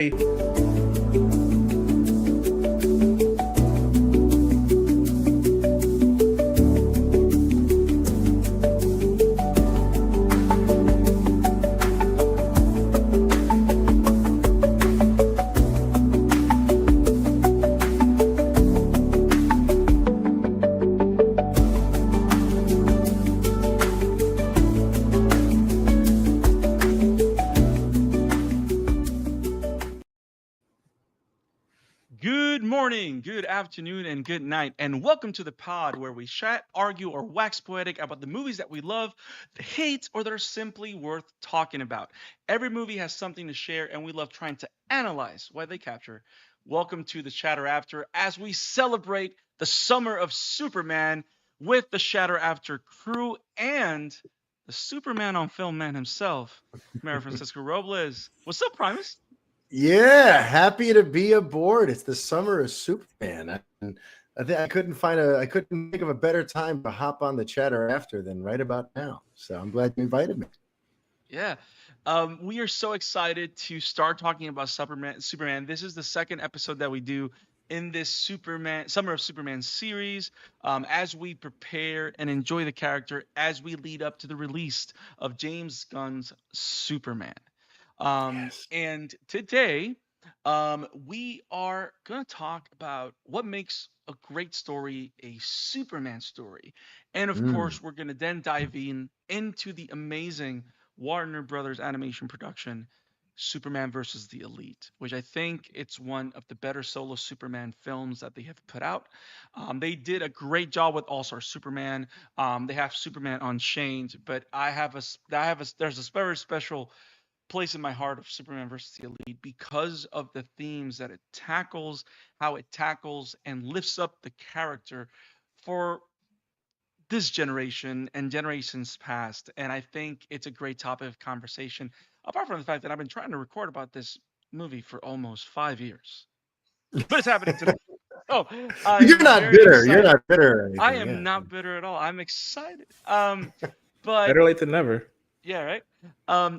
Good morning, good afternoon, and good night, and welcome to the pod where we chat, argue, or wax poetic about the movies that we love, hate, or that are simply worth talking about. Every movie has something to share, and we love trying to analyze why they capture. Welcome to the Chatter After as we celebrate the summer of Superman with the Chatter After crew and the Superman on Film man himself, Mario Francisco Robles. What's up, Primus? Yeah, happy to be aboard. It's the summer of Superman. I couldn't think of a better time to hop on the chatter after than right about now. So I'm glad you invited me. Yeah. We are so excited to start talking about Superman. This is the second episode that we do in this Summer of Superman series, as we prepare and enjoy the character as we lead up to the release of James Gunn's Superman. Yes. And today, we are going to talk about what makes a great story a Superman story. And of course, we're going to then dive into the amazing Warner Brothers animation production, Superman versus the Elite, which I think it's one of the better solo Superman films that they have put out. They did a great job with All Star Superman. They have Superman Unchained, but there's a very special place in my heart of Superman versus the Elite because of the themes that it tackles, how it tackles and lifts up the character for this generation and generations past. And I think it's a great topic of conversation, apart from the fact that I've been trying to record about this movie for almost 5 years. But it's happening today. Oh, You're not bitter. You're not bitter or anything. I am not bitter at all. I'm excited. But better late than never. Yeah, right.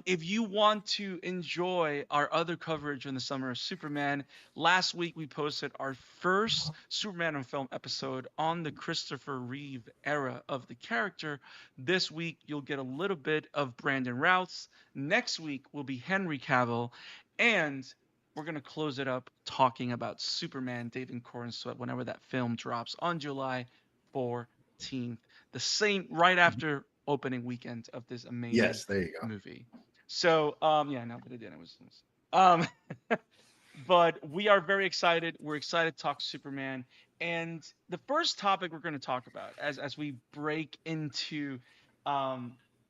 If you want to enjoy our other coverage in the summer of Superman, last week we posted our first Superman on Film episode on the Christopher Reeve era of the character. This week you'll get a little bit of Brandon Routh's. Next week will be Henry Cavill, and we're gonna close it up talking about Superman, David Corn Sweat, whenever that film drops on July 14th, the same right after opening weekend of this amazing there you go. movie. So yeah, no, but it didn't. It was but we are very excited. We're excited to talk Superman. And the first topic we're going to talk about as we break into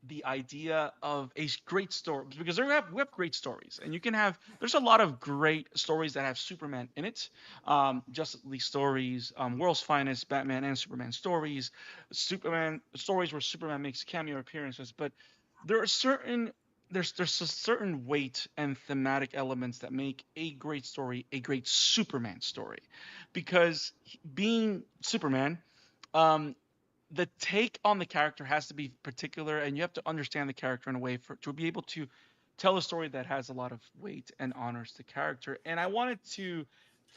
the idea of a great story, because we have great stories, and there's a lot of great stories that have Superman in it. Justice League stories, World's Finest, Batman and Superman stories, Superman stories where Superman makes cameo appearances. But there's a certain weight and thematic elements that make a great story a great Superman story, because being Superman, the take on the character has to be particular, and you have to understand the character in a way to be able to tell a story that has a lot of weight and honors the character. And I wanted to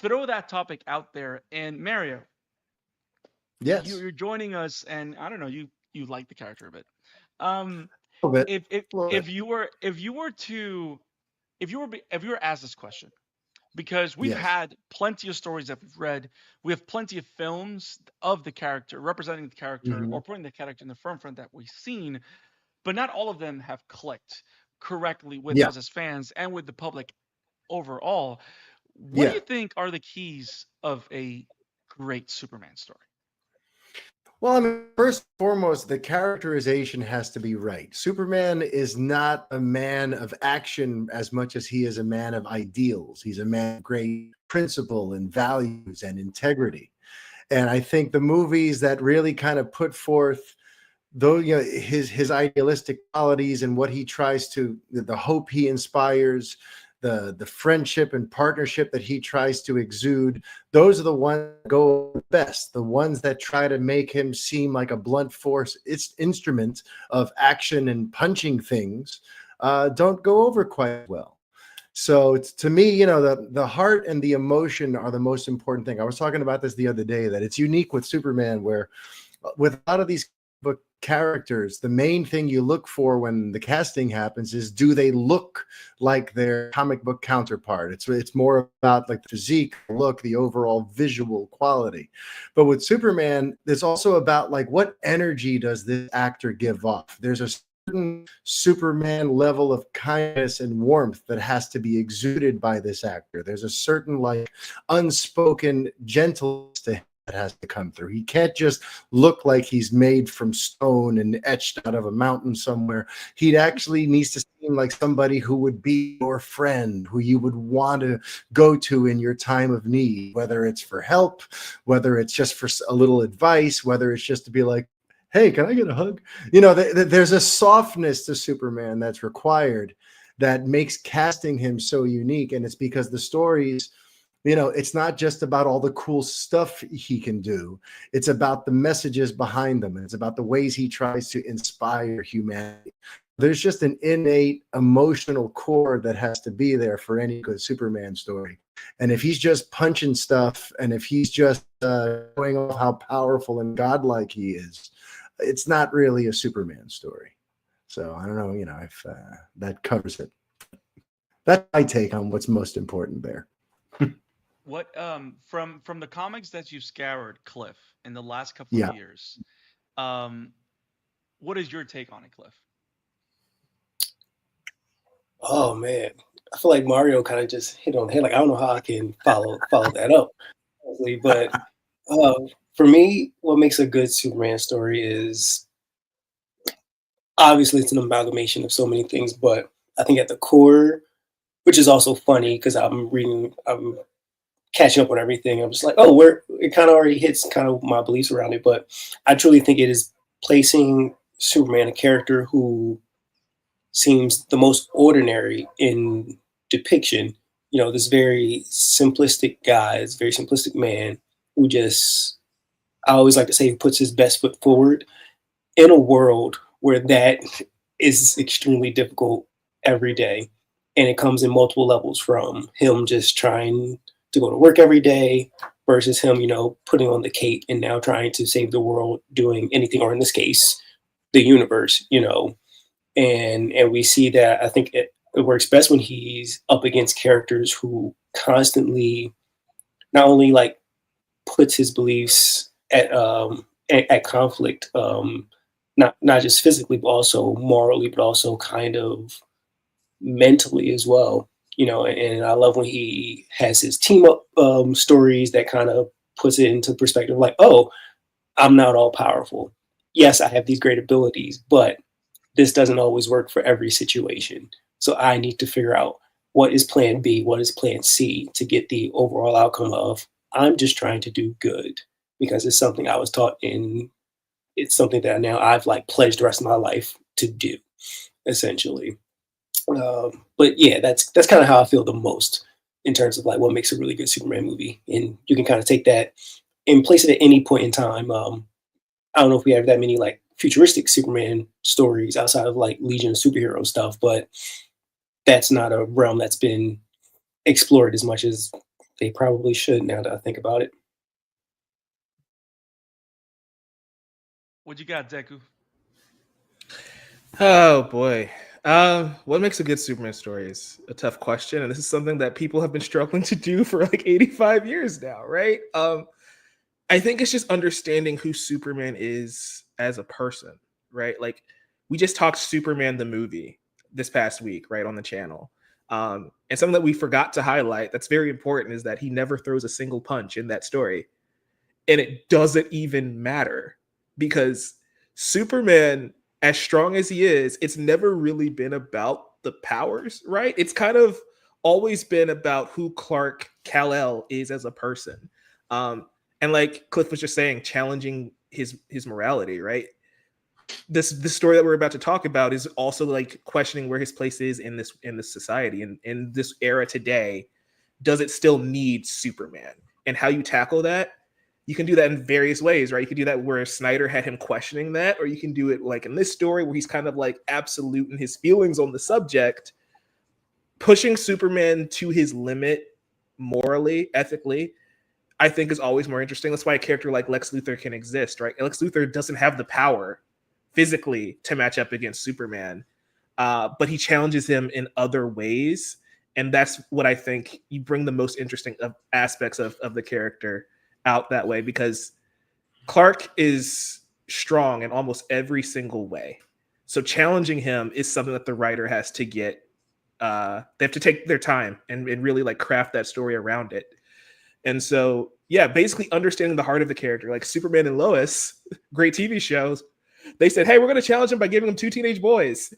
throw that topic out there. And Mario, yes, you're joining us, and I don't know, you like the character a bit. A little bit. If you were asked this question, because we've had plenty of stories that we've read. We have plenty of films of the character, representing the character or putting the character in the front that we've seen, but not all of them have clicked correctly with us as fans and with the public overall. What do you think are the keys of a great Superman story? Well, I mean, first and foremost, the characterization has to be right. Superman is not a man of action as much as he is a man of ideals. He's a man of great principle and values and integrity. And I think the movies that really kind of put forth his idealistic qualities and what he tries to, the hope he inspires, the friendship and partnership that he tries to exude, those are the ones that go best. The ones that try to make him seem like a blunt force instrument of action and punching things don't go over quite well. So to me, the heart and the emotion are the most important thing. I was talking about this the other day, that it's unique with Superman, where with a lot of these book characters, the main thing you look for when the casting happens is, do they look like their comic book counterpart? It's more about like the physique, the look, the overall visual quality. But with Superman, it's also about like, what energy does this actor give off? There's a certain Superman level of kindness and warmth that has to be exuded by this actor. There's a certain like unspoken gentleness to him that has to come through. He can't just look like he's made from stone and etched out of a mountain somewhere. He actually needs to seem like somebody who would be your friend, who you would want to go to in your time of need, whether it's for help, whether it's just for a little advice, whether it's just to be like, hey, can I get a hug? There's a softness to Superman that's required that makes casting him so unique. And it's because the stories, it's not just about all the cool stuff he can do. It's about the messages behind them. And it's about the ways he tries to inspire humanity. There's just an innate emotional core that has to be there for any good Superman story. And if he's just punching stuff, and if he's just showing off how powerful and godlike he is, it's not really a Superman story. So I don't know, if that covers it. That's my take on what's most important there. What from the comics that you've scoured, Cliff, in the last couple of years, what is your take on it, Cliff? Oh man, I feel like Mario kind of just hit on the head. Like I don't know how I can follow that up, honestly, but for me, what makes a good Superman story is obviously it's an amalgamation of so many things, but I think at the core, which is also funny because I'm catching up on everything. I'm just like, oh, it kind of already hits kind of my beliefs around it, but I truly think it is placing Superman, a character who seems the most ordinary in depiction. This very simplistic guy, this very simplistic man who just, I always like to say, he puts his best foot forward in a world where that is extremely difficult every day. And it comes in multiple levels, from him just trying to go to work every day versus him, putting on the cape and now trying to save the world, doing anything, or in this case, the universe, and we see that. I think it works best when he's up against characters who constantly not only like puts his beliefs at conflict, not just physically, but also morally, but also kind of mentally as well. And I love when he has his team up stories that kind of puts it into perspective, like, oh, I'm not all powerful. Yes, I have these great abilities, but this doesn't always work for every situation. So I need to figure out what is plan B, what is plan C to get the overall outcome of, I'm just trying to do good, because it's something I was taught, and it's something that now I've like pledged the rest of my life to do, essentially. But yeah, that's kind of how I feel the most in terms of like what makes a really good Superman movie. And you can kind of take that and place it at any point in time. I don't know if we have that many like futuristic Superman stories outside of like Legion of Superhero stuff, but that's not a realm that's been explored as much as they probably should, now that I think about it. What you got, Deku? Oh boy. What makes a good Superman story is a tough question, and this is something that people have been struggling to do for like 85 years now, right? I think it's just understanding who Superman is as a person, right? Like, we just talked Superman the movie this past week, right, on the channel. And something that we forgot to highlight that's very important is that he never throws a single punch in that story. And it doesn't even matter, because Superman, as strong as he is, it's never really been about the powers, right? It's kind of always been about who Clark Kal-El is as a person. And like Cliff was just saying, challenging his morality, right? This story that we're about to talk about is also like questioning where his place is in this society, and in this era today. Does it still need Superman? And how you tackle that, you can do that in various ways, right? You can do that where Snyder had him questioning that, or you can do it like in this story where he's kind of like absolute in his feelings on the subject, pushing Superman to his limit morally, ethically, I think is always more interesting. That's why a character like Lex Luthor can exist, right? Lex Luthor doesn't have the power physically to match up against Superman, but he challenges him in other ways. And that's what I think you bring the most interesting aspects of the character out that way, because Clark is strong in almost every single way. So challenging him is something that the writer has to get. They have to take their time and really like craft that story around it. And so, yeah, basically understanding the heart of the character, like Superman and Lois, great TV shows. They said, "Hey, we're going to challenge him by giving him 2 teenage boys,"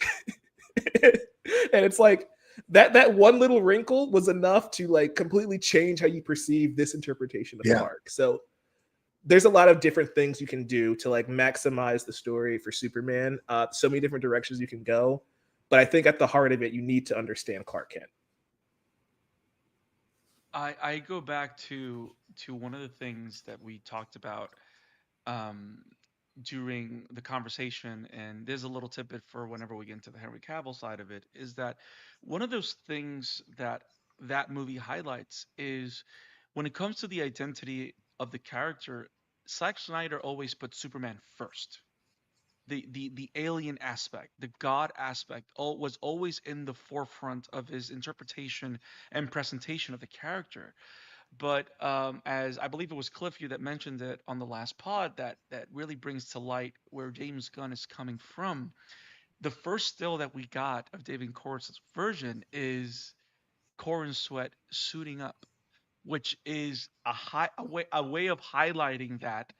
and it's like that one little wrinkle was enough to like completely change how you perceive this interpretation of Clark. So there's a lot of different things you can do to like maximize the story for Superman. So many different directions you can go, but I think at the heart of it, you need to understand Clark Kent. I go back to one of the things that we talked about um, during the conversation, and there's a little tidbit for whenever we get into the Henry Cavill side of it, is that one of those things that that movie highlights is when it comes to the identity of the character, Zack Snyder always put Superman first. The alien aspect, the God aspect, was always in the forefront of his interpretation and presentation of the character. But as I believe it was Cliff you that mentioned it on the last pod, that really brings to light where James Gunn is coming from. The first still that we got of David Coruscant's version is Corin Sweat suiting up, which is a way of highlighting that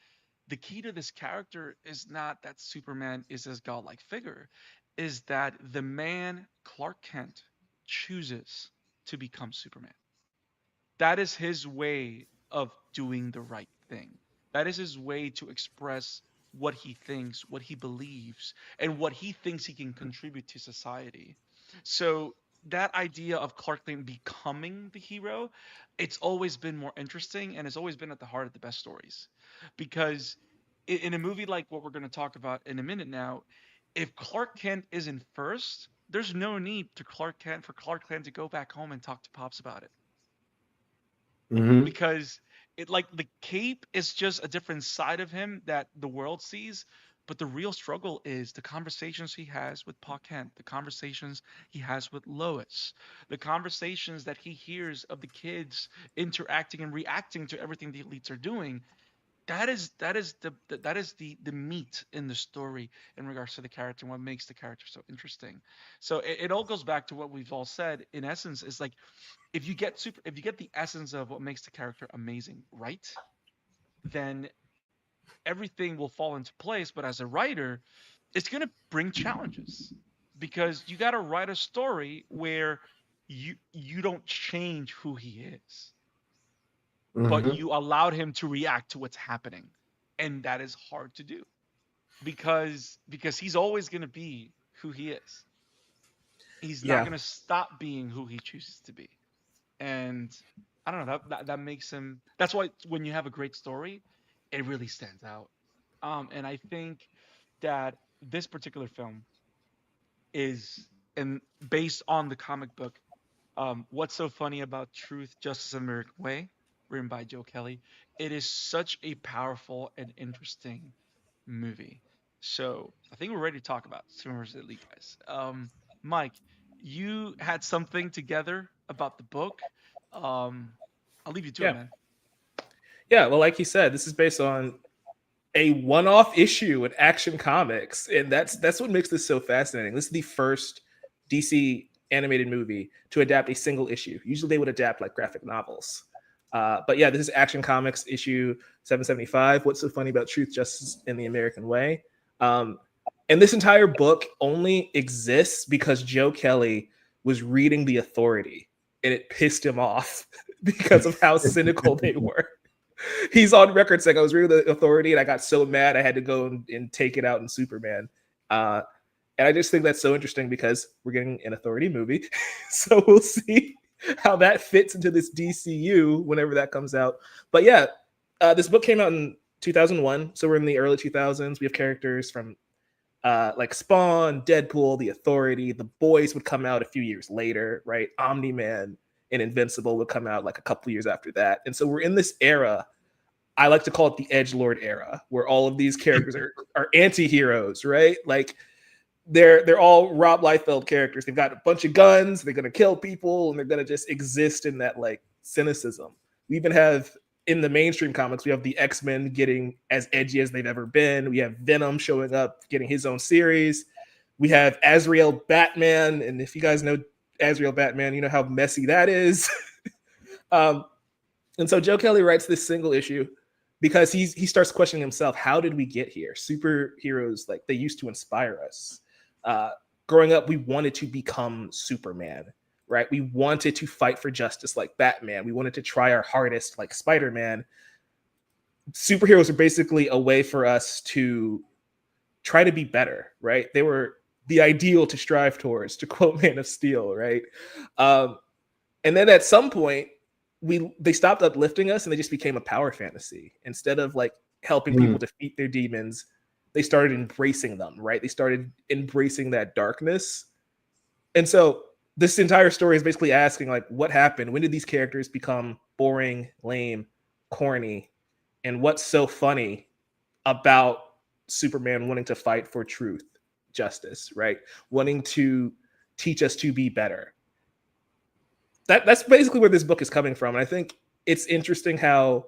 the key to this character is not that Superman is this godlike figure, is that the man Clark Kent chooses to become Superman. That is his way of doing the right thing. That is his way to express what he thinks, what he believes, and what he thinks he can contribute to society. So that idea of Clark Kent becoming the hero, it's always been more interesting and it's always been at the heart of the best stories. Because in a movie like what we're going to talk about in a minute now, if Clark Kent isn't first, there's no need to Clark Kent to go back home and talk to Pops about it, Mm-hmm. because it, like, the cape is just a different side of him that the world sees, but the real struggle is the conversations he has with Pa Kent, the conversations he has with Lois, the conversations that he hears of the kids interacting and reacting to everything the elites are doing. That is the meat in the story in regards to the character and what makes the character so interesting. So it all goes back to what we've all said. In essence, is like, if you get the essence of what makes the character amazing right, then everything will fall into place. But as a writer, it's going to bring challenges, because you got to write a story where you don't change who he is, but Mm-hmm. you allowed him to react to what's happening, and that is hard to do, because he's always going to be who he is. He's not Yeah. going to stop being who he chooses to be. And I don't know, that makes him. That's why when you have a great story, it really stands out. And I think that this particular film is, and based on the comic book, What's So Funny About Truth, Justice, and American Way, written by Joe Kelly. It is such a powerful and interesting movie. So I think we're ready to talk about Superman vs. Elite, guys. Mike, you had something together about the book. Um, I'll leave you to it, Yeah. man. Yeah. Well, like you said, this is based on a one-off issue in Action Comics, and that's what makes this so fascinating. This is the first DC animated movie to adapt a single issue. Usually, they would adapt like graphic novels, but yeah, this is Action Comics issue 775. What's so funny about Truth, Justice, and the American Way? Um, and this entire book only exists because Joe Kelly was reading The Authority, and it pissed him off because of how cynical they were. He's on record saying I was reading The Authority and I got so mad I had to go and take it out in Superman. Uh, and I just think that's so interesting because we're getting an Authority movie. So we'll see how that fits into this DCU whenever that comes out. But yeah, this book came out in 2001. So we're in the early 2000s. We have characters from like Spawn, Deadpool, The Authority, The Boys would come out a few years later, right? Omni-Man and Invincible would come out like a couple years after that. And so we're in this era, I like to call it the edgelord era, where all of these characters are anti-heroes, right? Like they're all Rob Liefeld characters. They've got a bunch of guns, they're gonna kill people, and they're gonna just exist in that like cynicism. We even have in the mainstream comics, we have the X-Men getting as edgy as they've ever been. We have Venom showing up, getting his own series. We have Azrael Batman, and if you guys know Azrael Batman, you know how messy that is. And so Joe Kelly writes this single issue because he starts questioning himself. How did we get here? Superheroes, like, they used to inspire us. Growing up, we wanted to become Superman, right? We wanted to fight for justice like Batman. We wanted to try our hardest like Spider-Man. Superheroes are basically a way for us to try to be better, right? They were the ideal to strive towards, to quote Man of Steel, right? And then at some point, they stopped uplifting us and they just became a power fantasy. Instead of like helping people defeat their demons, they started embracing them, right? They started embracing that darkness. And so this entire story is basically asking, like, what happened? When did these characters become boring, lame, corny? And what's so funny about Superman wanting to fight for truth, justice, right? Wanting to teach us to be better. That's basically where this book is coming from. And I think it's interesting how,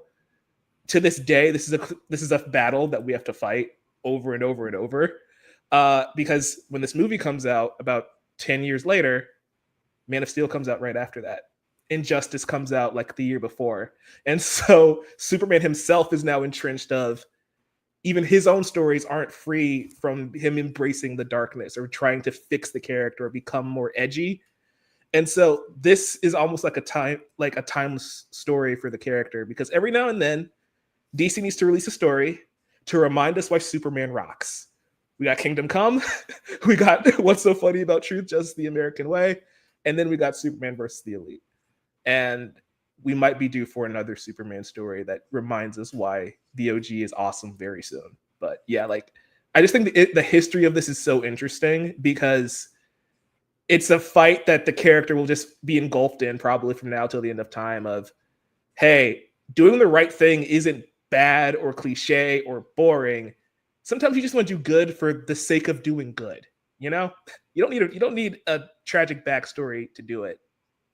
to this day, this is a battle that we have to fight over and over and over. Because when this movie comes out about 10 years later, Man of Steel comes out right after that. Injustice comes out like the year before. And so Superman himself is now entrenched of, even his own stories aren't free from him embracing the darkness or trying to fix the character or become more edgy. And so this is almost like a timeless story for the character, because every now and then DC needs to release a story to remind us why Superman rocks. We got Kingdom Come, we got What's So Funny About Truth, Just the American Way, and then we got Superman versus the Elite. And we might be due for another Superman story that reminds us why the OG is awesome very soon. But yeah, like, I just think the history of this is so interesting, because it's a fight that the character will just be engulfed in probably from now till the end of time of, hey, doing the right thing isn't bad or cliche or boring. Sometimes you just want to do good for the sake of doing good. You know, you don't need a tragic backstory to do it,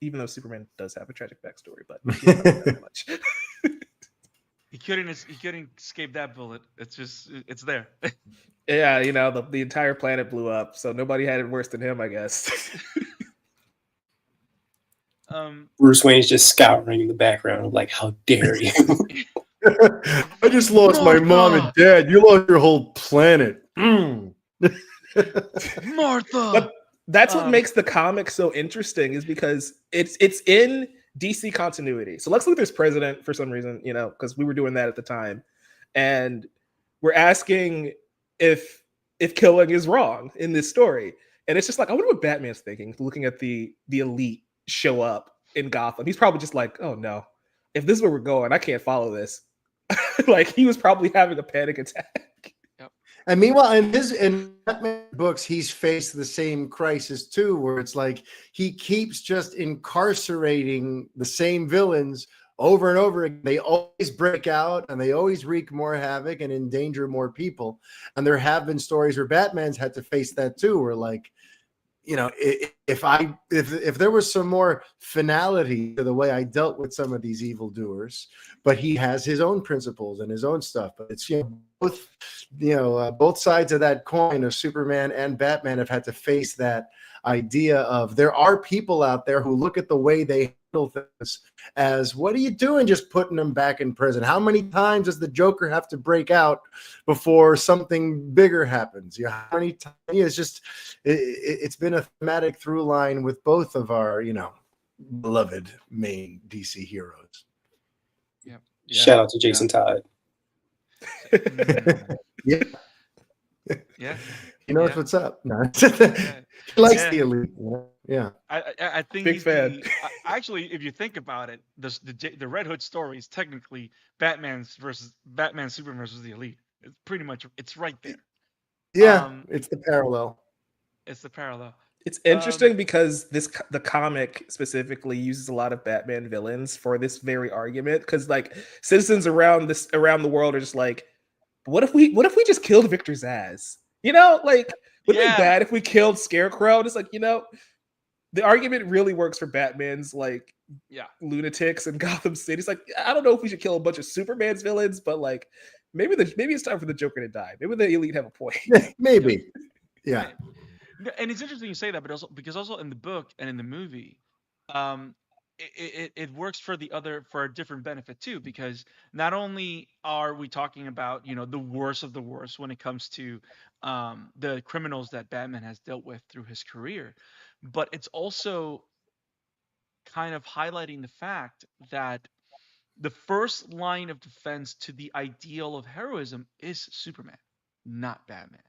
even though Superman does have a tragic backstory, but not that much. He couldn't escape that bullet. It's there. Yeah, you know, the entire planet blew up, so nobody had it worse than him, I guess. Bruce Wayne is just scouring in the background, like, how dare you? I just lost my mom and dad. You lost your whole planet. Martha. But that's what makes the comic so interesting, is because it's in DC continuity. So Lex Luthor's president for some reason, you know, because we were doing that at the time, and we're asking if killing is wrong in this story. And it's just like, I wonder what Batman's thinking, looking at the Elite show up in Gotham. He's probably just like, oh no, if this is where we're going, I can't follow this. Like, he was probably having a panic attack. Yep. And meanwhile, in Batman books, he's faced the same crisis too, where it's like he keeps just incarcerating the same villains over and over again. They always break out and they always wreak more havoc and endanger more people. And there have been stories where Batman's had to face that too, where, like, you know, if there was some more finality to the way I dealt with some of these evildoers, but he has his own principles and his own stuff. But it's, you know, both sides of that coin of Superman and Batman have had to face that idea of, there are people out there who look at the way they handle things as, what are you doing just putting them back in prison? How many times does the Joker have to break out before something bigger happens? You know, how many times? It's just, it's been a thematic through line with both of our, you know, beloved main DC heroes. Yep. Shout out to Jason Todd. Yeah. Yeah. He knows what's up. No. He likes the Elite. Yeah. I think Big fan. Actually, if you think about it, the Red Hood story is technically Batman Superman versus the Elite. It's pretty much, it's right there. Yeah, Um, it's the parallel. it's the parallel. It's Um, interesting because the comic specifically uses a lot of Batman villains for this very argument. Because like citizens around the world are just like, what if we just killed Victor Zsasz? Like would it be yeah, bad if we killed Scarecrow? Just like the argument really works for Batman's like yeah. lunatics in Gotham City. It's like I don't know if we should kill a bunch of Superman's villains, but like maybe it's time for the Joker to die. Maybe the elite have a point. Yep. Maybe. Yeah. Right. No, and it's interesting you say that, but also because also in the book and in the movie, um, it works for the other for a different benefit too. Because not only are we talking about the worst of the worst when it comes to the criminals that Batman has dealt with through his career, but it's also kind of highlighting the fact that the first line of defense to the ideal of heroism is Superman, not Batman.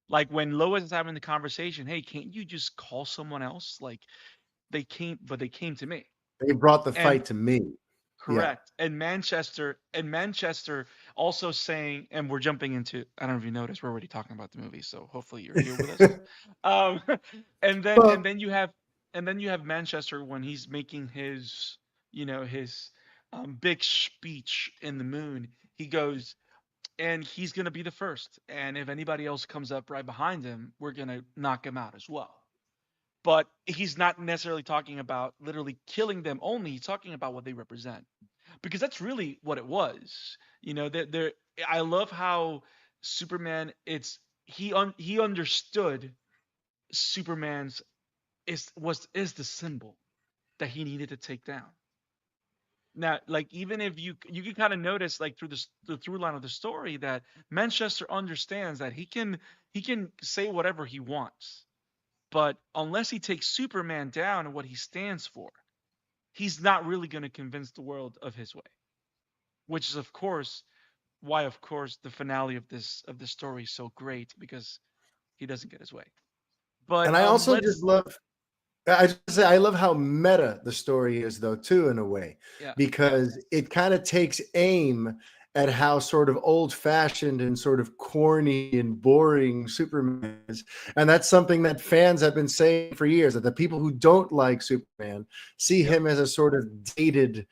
Like when Lois is having the conversation, hey, can't you just call someone else? Like they came to me. They brought the And fight to me. Yeah. correct. And Manchester also saying, and we're jumping into, I don't know if you noticed, we're already talking about the movie, so hopefully you're here with us. Um, and then and Well, then you have and then you have Manchester when he's making his big speech in the moon. He goes, and he's gonna be the first. And if anybody else comes up right behind him, we're gonna knock him out as well. But he's not necessarily talking about literally killing them only. He's talking about what they represent, because that's really what it was. That I love how Superman. He understood Superman's is the symbol that he needed to take down. Now, like even if you can kind of notice like through the through line of the story that Manchester understands that he can say whatever he wants, but unless he takes Superman down and what he stands for, he's not really going to convince the world of his way. Which is of course the finale of this story is so great because he doesn't get his way. But and I also just let's love I just say I love how meta the story is though too in a way, yeah, yeah, because it kind of takes aim at how sort of old-fashioned and sort of corny and boring Superman is. And that's something that fans have been saying for years, that the people who don't like Superman see yep, him as a sort of dated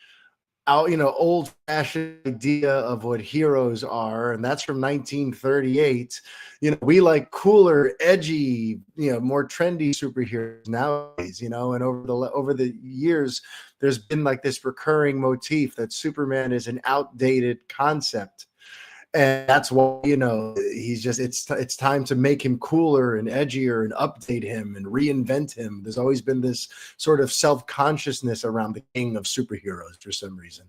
out, old fashioned idea of what heroes are, and that's from 1938. We like cooler, edgy, more trendy superheroes nowadays. And over the years, there's been like this recurring motif that Superman is an outdated concept, and that's why he's just it's time to make him cooler and edgier and update him and reinvent him. There's always been this sort of self-consciousness around the king of superheroes for some reason,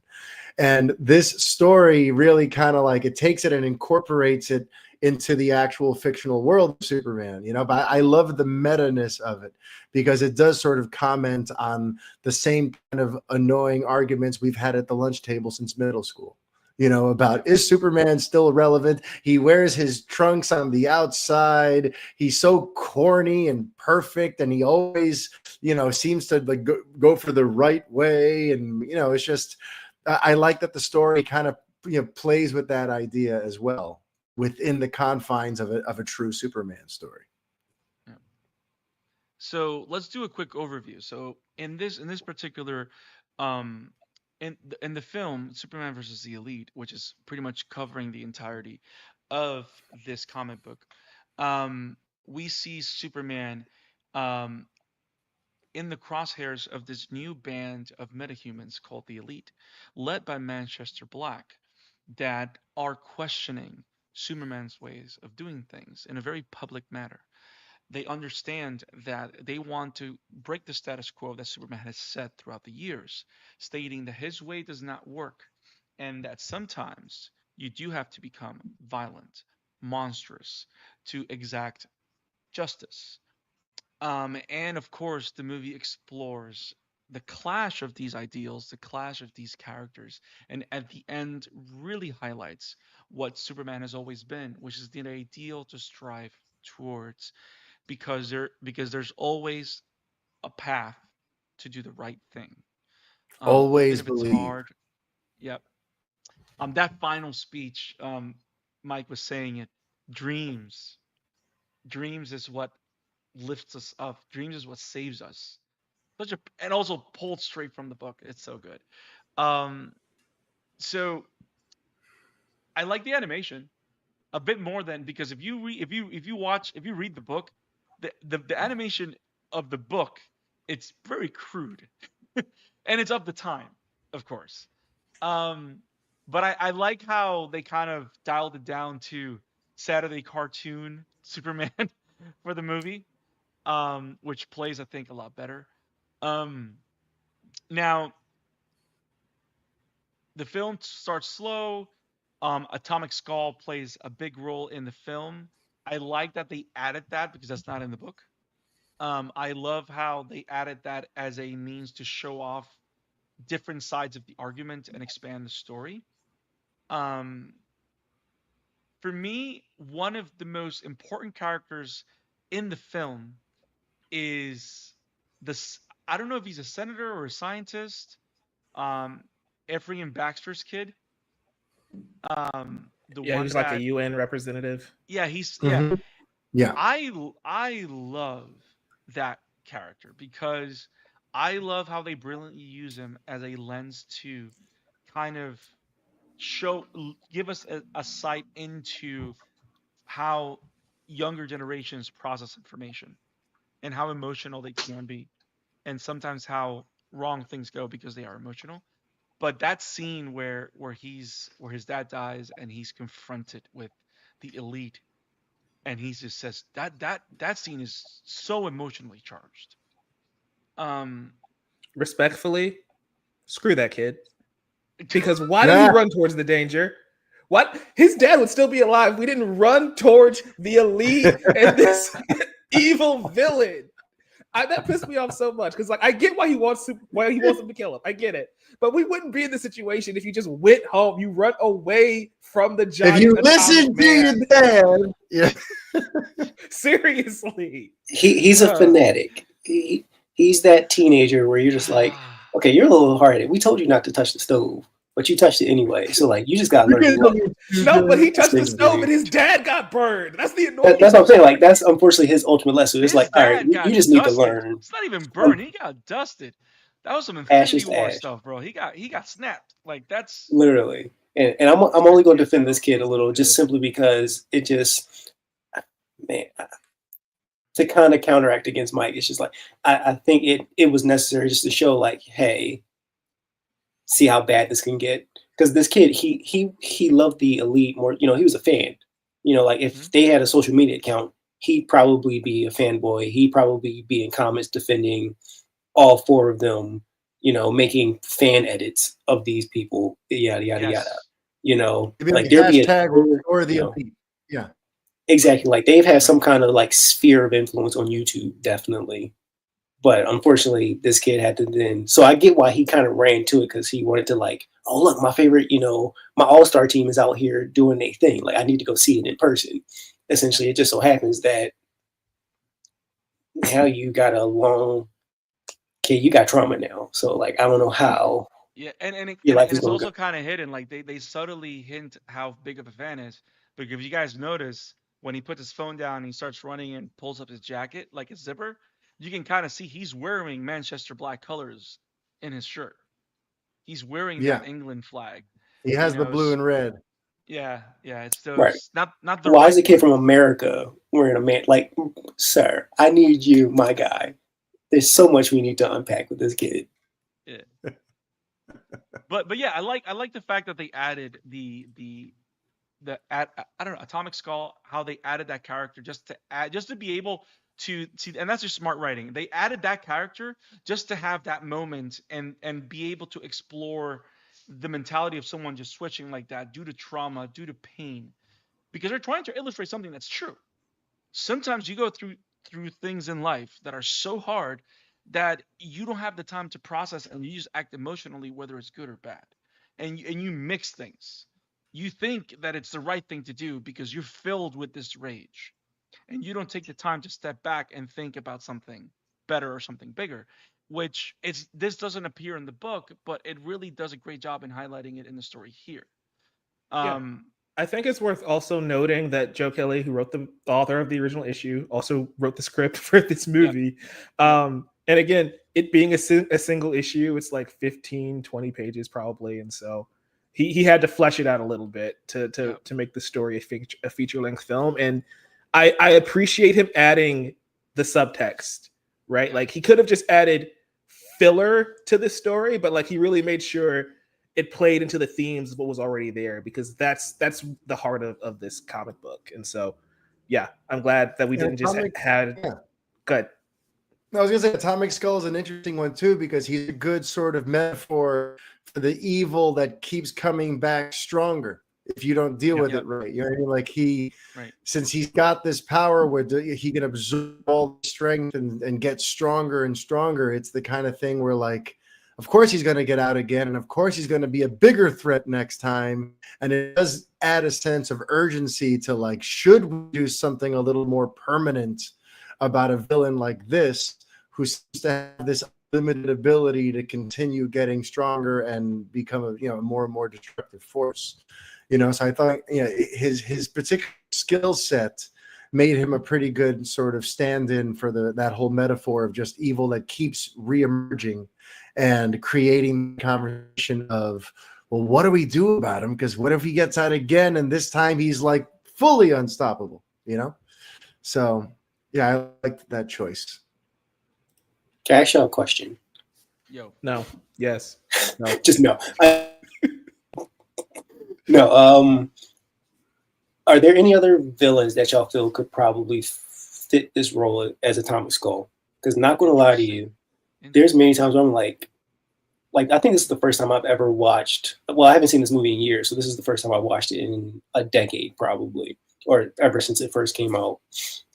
and this story really kind of like it takes it and incorporates it into the actual fictional world of Superman. But I love the meta-ness of it, because it does sort of comment on the same kind of annoying arguments we've had at the lunch table since middle school, about, yep, is Superman still relevant? He wears his trunks on the outside. He's so corny and perfect, and he always, seems to like go for the right way. And, it's just, I like that the story kind of, plays with that idea as well within the confines of a true Superman story. yep. So let's do a quick overview. So in this particular um in the film Superman versus the Elite, which is pretty much covering the entirety of this comic book, um we see Superman um in the crosshairs of this new band of metahumans called the Elite, led by Manchester Black, that are questioning Superman's ways of doing things in a very public manner. They understand that they want to break the status quo that Superman has set throughout the years, stating that his way does not work and that sometimes you do have to become violent, monstrous to exact justice. And of course, the movie explores the clash of these ideals, the clash of these characters, and at the end really highlights what Superman has always been, which is the ideal to strive towards, because there's always a path to do the right thing, even Always if it's believe. hard. Yep. That final speech, Mike was saying it. dreams. Dreams is what lifts us up. Dreams is what saves us. Such a and also pulled straight from the book. It's so good. Um, so I like the animation a bit more than because if you read the book, the animation of the book, it's very crude, and it's of the time, of course. Um, but I like how they kind of dialed it down to Saturday cartoon Superman for the movie, which plays I think a lot better. Um, now the film starts slow. Atomic Skull plays a big role in the film. I like that they added that because that's not in the book. I love how they added that as a means to show off different sides of the argument and expand the story. Um, for me, one of the most important characters in the film is this. I don't know if he's a senator or a scientist. Um, Ephraim Baxter's kid. The Yeah, he one was like a that UN representative. yeah, he's yeah. Mhm. Yeah. I love that character because I love how they brilliantly use him as a lens to kind of give us a sight into how younger generations process information and how emotional they can be and sometimes how wrong things go because they are emotional. But that scene where his dad dies and he's confronted with the elite and he just says that scene is so emotionally charged. Um, Respectfully, screw that kid. Because why did he Yeah. run towards the danger? What? His dad would still be alive. We didn't run towards the elite and this evil villain. That pissed me off so much because, like, I get why he wants him to kill him. I get it, but we wouldn't be in this situation if you just went home. You run away from the If giant you atomic listen to your man. dad, yeah. Seriously, He's a uh, fanatic. He's that teenager where you're just like, okay, you're a little hard headed. We told you not to touch the stove, but you touched it anyway. So like, you just gotta learn to love it. no, but he touched the stove and Essentially. his dad got burned. That's the annoying That's what I'm saying. part. Like, that's unfortunately his ultimate lesson. It's his like, all right, dad you got just need to dusted. learn. It's not even Um, burned. He got dusted. That was some Infinity ashes to War ash, stuff, bro. He got snapped. Like that's literally. And I'm only going to defend this kid a little, just simply because it just, man, to kind of counteract against Mike. It's just like I think it was necessary just to show like, hey, see how bad this can get. Because this kid, he loved the elite more. You know, he was a fan. You know, like mhm. if they had a social media account, he'd probably be a fanboy. He'd probably be in comments defending all four of them. You know, making fan edits of these people. Yada yada yada. Yes. You know, Maybe like like there'd be hashtag or you the know, elite. Yeah. exactly like they've had Right. some kind of like sphere of influence on YouTube, definitely. But unfortunately, this kid had to then. So I get why he kind of ran to it because he wanted to like, oh look, my favorite, you know, my all star team is out here doing their thing. Like I need to go see it in person. Essentially, it just so happens that now you got a long kid, you got trauma now. So like I don't know how Yeah, and it, your and, life and is it's going to also go. kind of hidden. Like they subtly hint how big of a fan is. But if you guys notice, when he puts his phone down and he starts running and pulls up his jacket like a zipper, you can kind of see he's wearing Manchester black colors in his shirt. He's wearing Yeah. that England flag. He You has the know, blue and red. yeah. It's Right. those not the Why is right a kid from ones. America wearing a man? Like, sir, I need you, my guy. There's so much we need to unpack with this kid. Yeah. But yeah, I like the fact that they added I don't know Atomic Skull, how they added that character just to be able to see, and that's just smart writing. They added that character just to have that moment and be able to explore the mentality of someone just switching like that due to trauma, due to pain, because they're trying to illustrate something that's true. Sometimes you go through things in life that are so hard that you don't have the time to process and you just act emotionally whether it's good or bad, and you mix things. You think that it's the right thing to do because you're filled with this rage and you don't take the time to step back and think about something better or something bigger, which it's this doesn't appear in the book, but it really does a great job in highlighting it in the story here. yeah. um I think it's worth also noting that Joe Kelly, who wrote the author of the original issue, also wrote the script for this movie. And again, it being a single issue, it's like 15, 20 pages probably. And so he had to flesh it out a little bit to make the story a feature-length film. And I appreciate him adding the subtext, right? Like he could have just added filler to the story, but like he really made sure it played into the themes of what was already there, because that's the heart of this comic book. And so, yeah, I'm glad that we didn't just had. Yeah. Good. I was gonna say Atomic Skull is an interesting one too, because he's a good sort of metaphor for the evil that keeps coming back stronger if you don't deal with it right. You know what I mean? Like since he's got this power where he can absorb all the strength and get stronger and stronger, it's the kind of thing where like, of course he's going to get out again, and of course he's going to be a bigger threat next time. And it does add a sense of urgency to like, should we do something a little more permanent about a villain like this, who seems to have this limited ability to continue getting stronger and become a more and more destructive force. So I thought his particular skill set made him a pretty good sort of stand-in for that whole metaphor of just evil that keeps reemerging and creating conversation of, well, what do we do about him? Because what if he gets out again and this time he's like fully unstoppable, So yeah, I liked that choice. Can I ask you a question? No. Yes. No. Just no. No. Are there any other villains that y'all feel could probably fit this role as Atomic Skull? Because not going to lie to you, there's many times where I'm like I think this is the first time I've ever watched. Well, I haven't seen this movie in years, so this is the first time I watched it in a decade, probably, or ever since it first came out.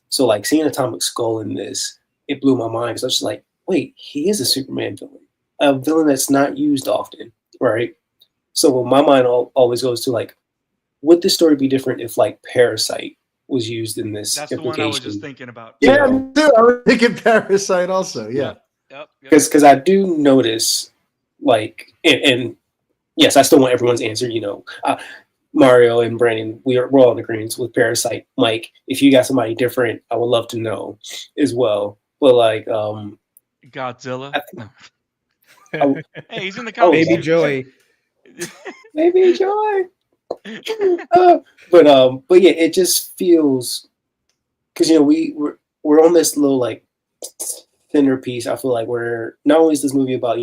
So like seeing Atomic Skull in this, it blew my mind, because I was just like, wait, he is a Superman villain, a villain that's not used often, right? So my mind always goes to like, would this story be different if like Parasite was used in this? That's the one I was just thinking about. Yeah, me too. I was thinking Parasite also. Yeah. Yep. Because I do notice, like, and yes, I still want everyone's answer. Mario and Brandon, we're all in agreement with Parasite. Mike, if you got somebody different, I would love to know as well. But like, Godzilla. Hey, he's in the comics. Baby Joy. Baby Joy. But yeah, it just feels, because we're on this little like thinner piece. I feel like we're not only is this movie about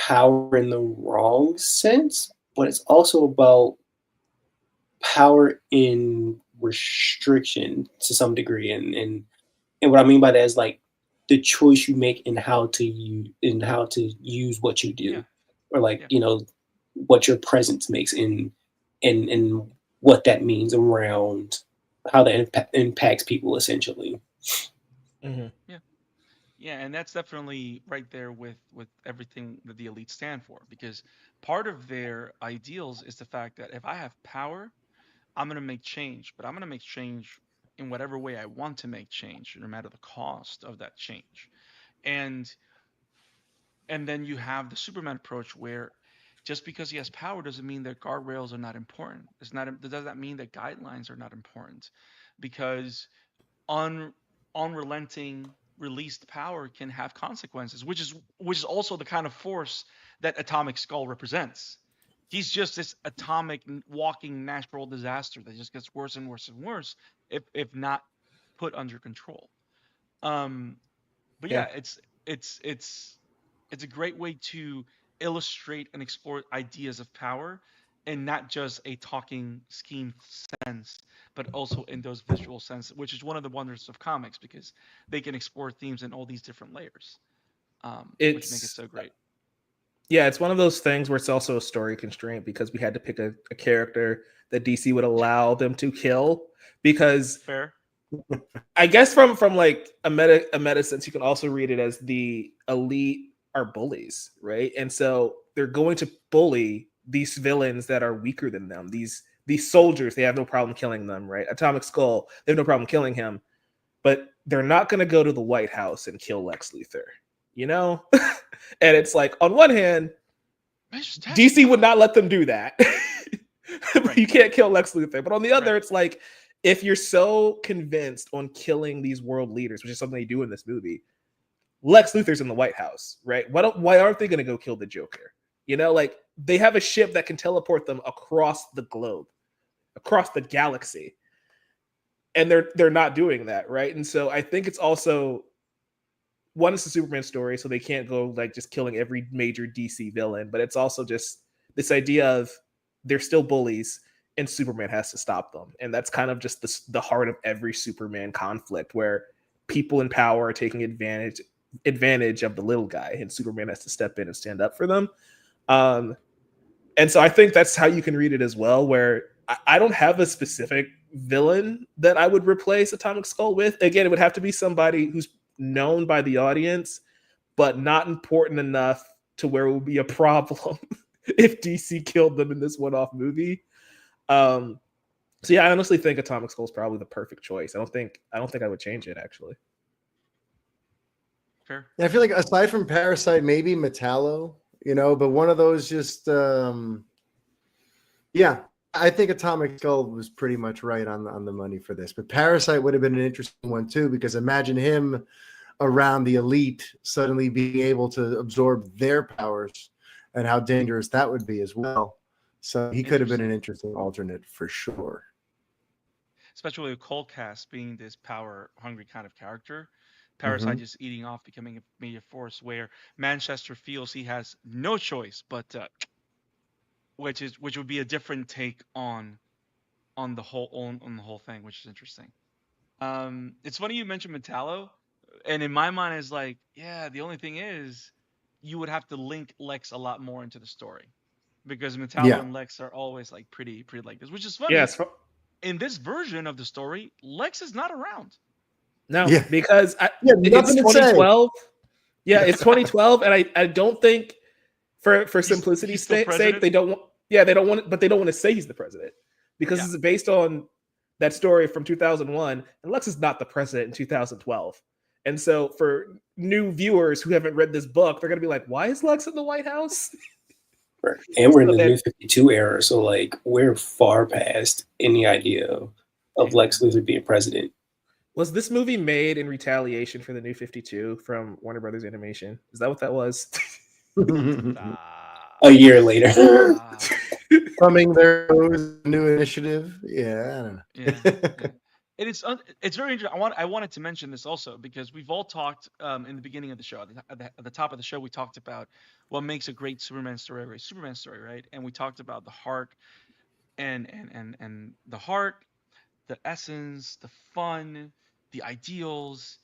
power in the wrong sense, but it's also about power in restriction to some degree, and what I mean by that is like the choice you make in how to use what you do, or like what your presence makes in what that means around how that impacts people essentially. Mm-hmm. Yeah, and that's definitely right there with everything that the elite stand for, because part of their ideals is the fact that if I have power, I'm going to make change, but I'm going to make change in whatever way I want to make change, no matter the cost of that change. And then you have the Superman approach, where just because he has power doesn't mean that guardrails are not important. Does that mean that guidelines are not important? Because unrelenting released power can have consequences, which is also the kind of force that Atomic Skull represents. He's just this atomic walking natural disaster that just gets worse and worse and worse if not put under control. But yeah, it's a great way to illustrate and explore ideas of power, and not just a talking scheme sense, but also in those visual sense, which is one of the wonders of comics, because they can explore themes in all these different layers, which make it so great. Yeah, it's one of those things where it's also a story constraint, because we had to pick a character that DC would allow them to kill, because fair. I guess from like a meta sense, you can also read it as the elite are bullies, right? And so they're going to bully these villains that are weaker than them. These soldiers, they have no problem killing them, right? Atomic Skull, they have no problem killing him, but they're not going to go to the White House and kill Lex Luthor, And it's like, on one hand, DC would not let them do that. But Right. you can't kill Lex Luthor. But on the other, Right. it's like, if you're so convinced on killing these world leaders, which is something they do in this movie, Lex Luthor's in the White House, right? Why aren't they going to go kill the Joker? You know, like, they have a ship that can teleport them across the globe, across the galaxy, and they're not doing that, right? And so I think it's also, one, it's a Superman story, so they can't go like just killing every major DC villain, but it's also just this idea of they're still bullies and Superman has to stop them. And that's kind of just the heart of every Superman conflict, where people in power are taking advantage of the little guy, and Superman has to step in and stand up for them. And so I think that's how you can read it as well, where I don't have a specific villain that I would replace Atomic Skull with. Again, it would have to be somebody who's known by the audience, but not important enough to where it would be a problem if DC killed them in this one-off movie. So yeah, I honestly think Atomic Skull is probably the perfect choice. I don't think I would change it, actually. Fair. I feel like aside from Parasite, maybe Metallo, but one of those just yeah, I think Atomic Skull was pretty much right on the money for this. But Parasite would have been an interesting one too, because imagine him around the elite suddenly being able to absorb their powers and how dangerous that would be as well. So he could have been an interesting alternate for sure. Especially with Cold Cast being this power hungry kind of character. Parasite just eating off, becoming a major force, where Manchester feels he has no choice but which would be a different take on the whole thing, which is interesting. It's funny you mentioned Metallo, and in my mind is like, yeah, the only thing is you would have to link Lex a lot more into the story, because Metallo and Lex are always like pretty like this, which is funny. Yeah, in this version of the story, Lex is not around. No, because it's 2012. Yeah, it's 2012, and I don't think for simplicity's sake they don't want. Yeah, they don't want it, but they don't want to say he's the president, because this is based on that story from 2001, and Lex is not the president in 2012. And so for new viewers who haven't read this book, they're gonna be like, "Why is Lex in the White House?" Right. And we're in the New 52 era, so like we're far past any idea of Lex Luthor being president. Was this movie made in retaliation for the New 52 from Warner Brothers Animation? Is that what that was? A year later. Coming there was a new initiative. Yeah, I don't know. Yeah. And it's very interesting. I wanted to mention this also, because we've all talked in the beginning of the show, at the top of the show, we talked about what makes a great Superman story, right? And we talked about the heart and the heart, the essence, the fun, the ideals.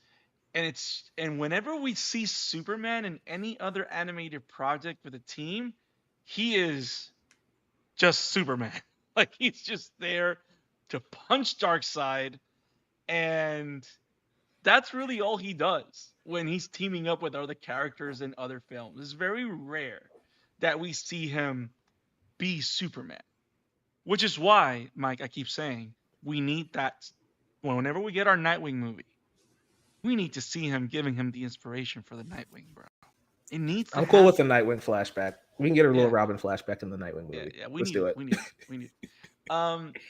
And whenever we see Superman in any other animated project with a team, he is just Superman. Like, he's just there to punch Darkseid, and that's really all he does when he's teaming up with other characters in other films. It's very rare that we see him be Superman, which is why, Mike, I keep saying we need that. Whenever we get our Nightwing movie, we need to see him giving him the inspiration for the Nightwing, bro. It needs to I'm cool with the Nightwing flashback. We can get a little Robin flashback in the Nightwing movie. Yeah, Let's do it. We need it.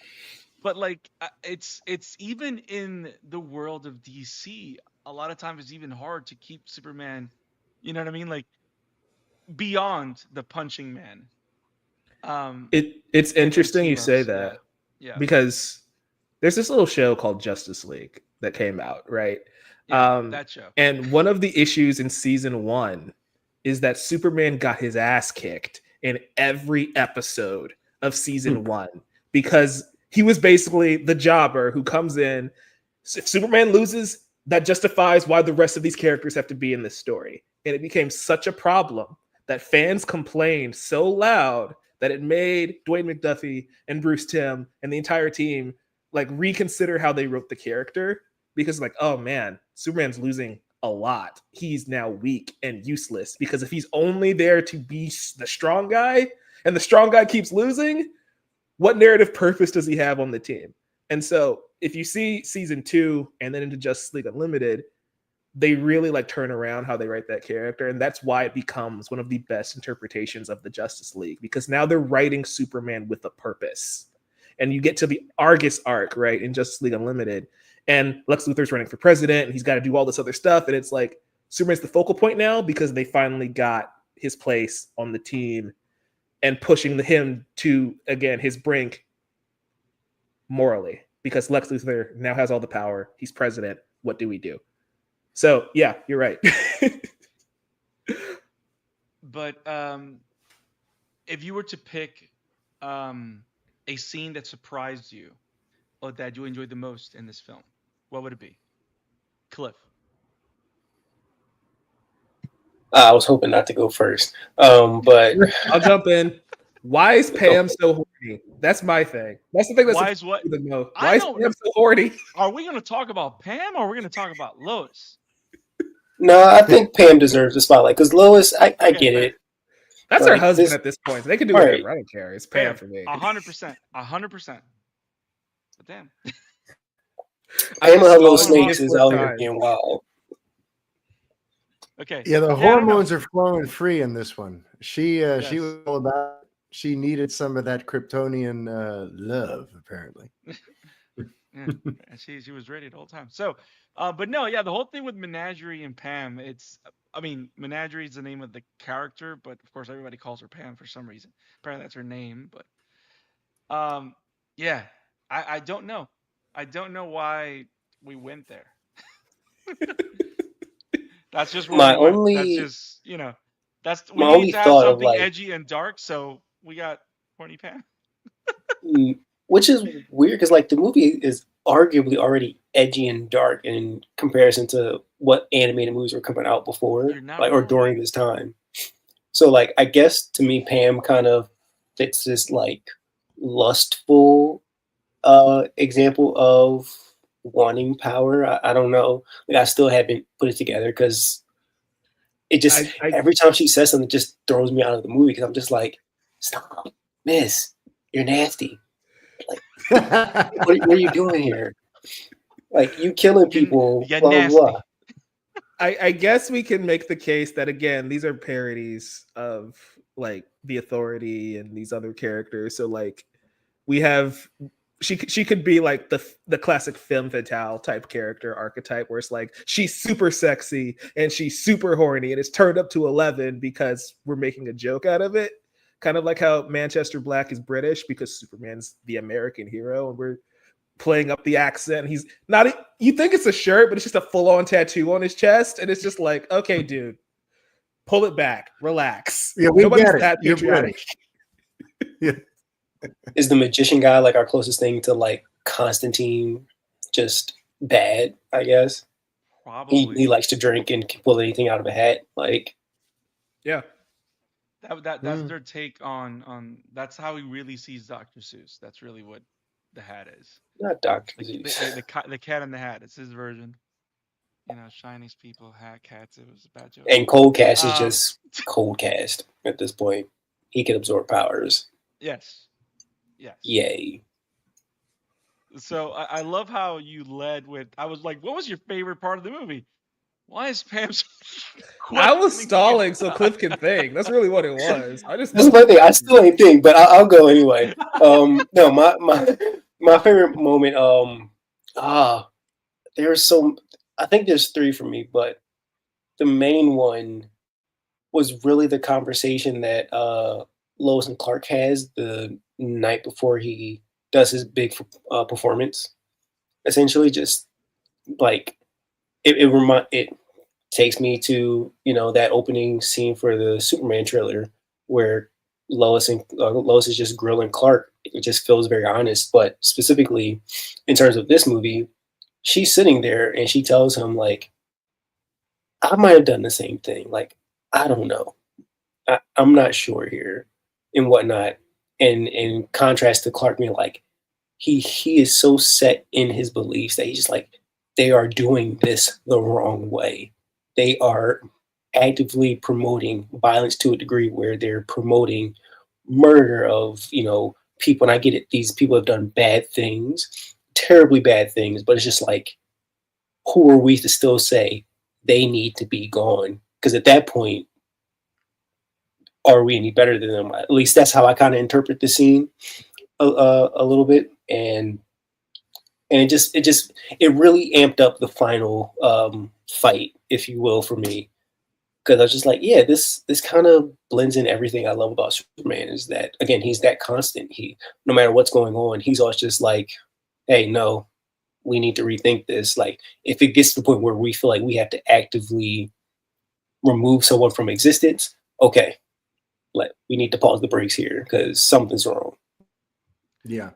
But like, it's even in the world of DC, a lot of times it's even hard to keep Superman, you know what I mean, like beyond the punching man. It's interesting you say that, yeah, because there's this little show called Justice League that came out, right? That show. And one of the issues in season 1 is that Superman got his ass kicked in every episode of season 1, because he was basically the jobber who comes in. If Superman loses, that justifies why the rest of these characters have to be in this story. And it became such a problem that fans complained so loud that it made Dwayne McDuffie and Bruce Timm and the entire team like reconsider how they wrote the character, because like, oh man, Superman's losing a lot. He's now weak and useless, because if he's only there to be the strong guy and the strong guy keeps losing, what narrative purpose does he have on the team? And so if you see season 2 and then into Justice League Unlimited, they really like turn around how they write that character, and that's why it becomes one of the best interpretations of the Justice League, because now they're writing Superman with a purpose. And you get to the Argus arc, right, in Justice League Unlimited, and Lex Luthor's running for president, and he's got to do all this other stuff, and it's like Superman's the focal point now because they finally got his place on the team and pushing him to, again, his brink morally, because Lex Luthor now has all the power. He's president. What do we do? So yeah, you're right. But if you were to pick a scene that surprised you or that you enjoyed the most in this film, what would it be? Cliff. I was hoping not to go first, but I'll jump in. Why is Pam so horny? That's my thing. That's the thing that's Why is what? the most. I Why is don't- Pam so horny? Are we going to talk about Pam or are we going to talk about Lois? no, I think Pam deserves the spotlight because Lois, I Okay, get fair. it. That's her Like, husband this- at this point. So they can do Right. whatever. I don't care. It's Pam for me. 100%. 100%. But damn. I am a just Hello saw Snakes it is four out here times. being wild. Okay. Yeah, the I don't know. hormones are flowing free in this one. She Yes. was all about. She needed some of that Kryptonian love, apparently. Yeah, and she was ready the whole time. So, but no, yeah, the whole thing with Menagerie and Pam, I mean, Menagerie is the name of the character, but of course everybody calls her Pam for some reason. Apparently that's her name, but yeah, I don't know. I don't know why we went there. That's just where My we went. only- That's just, we my need only to have thought of, something like- edgy and dark, so we got horny Pam. Which is weird because like the movie is arguably already edgy and dark in comparison to what animated movies were coming out before, You're not like or wrong. during this time. So like I guess to me Pam kind of fits this like lustful example of wanting power. I don't know. Like I still haven't put it together because it just I- every time she says something it just throws me out of the movie because I'm just like, stop, miss, you're nasty. What are you doing here? Like you killing people, you're blah, blah, nasty. blah. I guess we can make the case that again, these are parodies of like the Authority and these other characters. So like we have she could be like the classic femme fatale type character archetype where it's like she's super sexy and she's super horny and it's turned up to 11 because we're making a joke out of it. Kind of like how Manchester Black is British because Superman's the American hero and we're playing up the accent. He's not, you think it's a shirt, but it's just a full-on tattoo on his chest. And it's just like, okay, dude, pull it back, relax. Yeah, we Nobody's get it. that You're patriotic. Is the magician guy like our closest thing to like Constantine? Just bad, I guess. Probably. He likes to drink and can pull anything out of a hat. Like Yeah. That's Mm. their take on that's how he really sees Dr. Seuss. That's really what the hat is. not Doctor The, Seuss. the cat in the hat. It's his version. Chinese people, hat, cats. It was a bad joke. And Cold Cast is Um, just Cold Cast at this point. He can absorb powers. Yes. Yes. Yay. So I love how you led with. I was like, what was your favorite part of the movie? Why is Pam? So I was questioning stalling it? so Cliff can think. That's really what it was. I just This is my thing. I still ain't think, but I'll go anyway. No, my favorite moment. There's so I think there's three for me, but the main one was really the conversation that Lois and Clark has the night before he does his big performance. Essentially, just like it takes me to that opening scene for the Superman trailer where Lois is just grilling Clark. It just feels very honest. But specifically, in terms of this movie, she's sitting there and she tells him like, "I might have done the same thing. Like, I don't know. I'm not sure here and whatnot." And in contrast to Clark being like, he is so set in his beliefs that he's just like, they are doing this the wrong way. They are actively promoting violence to a degree where they're promoting murder of, people. And I get it. These people have done bad things, terribly bad things, but it's just like, who are we to still say they need to be gone. Because at that point, are we any better than them? At least that's how I kind of interpret the scene a little bit, and it really amped up the final fight, if you will, for me. Because I was just like, yeah, this kind of blends in everything I love about Superman. Is that, again, he's that constant. He, no matter what's going on, he's always just like, hey, no, we need to rethink this. Like, if it gets to the point where we feel like we have to actively remove someone from existence, okay, like, we need to pause the brakes here because something's wrong. Yeah.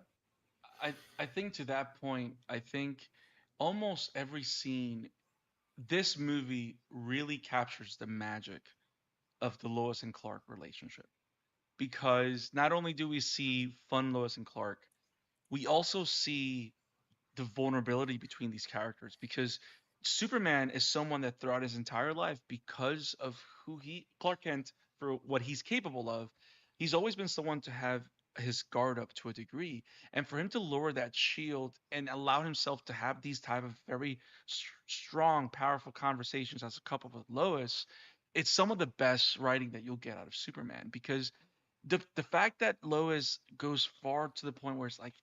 I think to that point, I think almost every scene, this movie really captures the magic of the Lois and Clark relationship. Because not only do we see fun Lois and Clark, we also see the vulnerability between these characters. Because Superman is someone that throughout his entire life, because of who Clark Kent, for what he's capable of, he's always been someone to have his guard up to a degree. And for him to lower that shield and allow himself to have these type of very strong, powerful conversations as a couple with Lois, it's some of the best writing that you'll get out of Superman. Because the fact that Lois goes far to the point where it's like,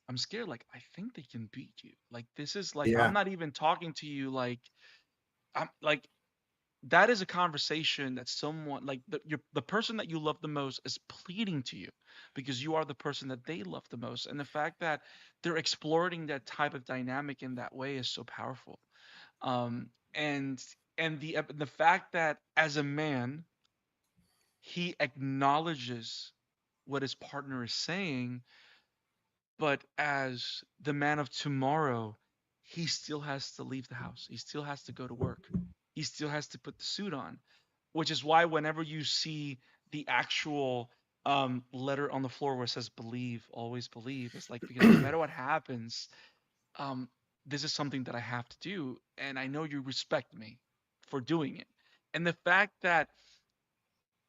I'm scared, like I think they can beat you. Like this is like I'm Yeah. not even talking to you like I'm like that is a conversation that someone like the person that you love the most is pleading to you because you are the person that they love the most. And the fact that they're exploring that type of dynamic in that way is so powerful. Um and the fact that as a man he acknowledges what his partner is saying, but as the man of tomorrow, he still has to leave the house. He still has to go to work. He still has to put the suit on, which is why whenever you see the actual letter on the floor where it says "believe, always believe," it's like because no matter what happens, um, this is something that I have to do, and I know you respect me for doing it. And the fact that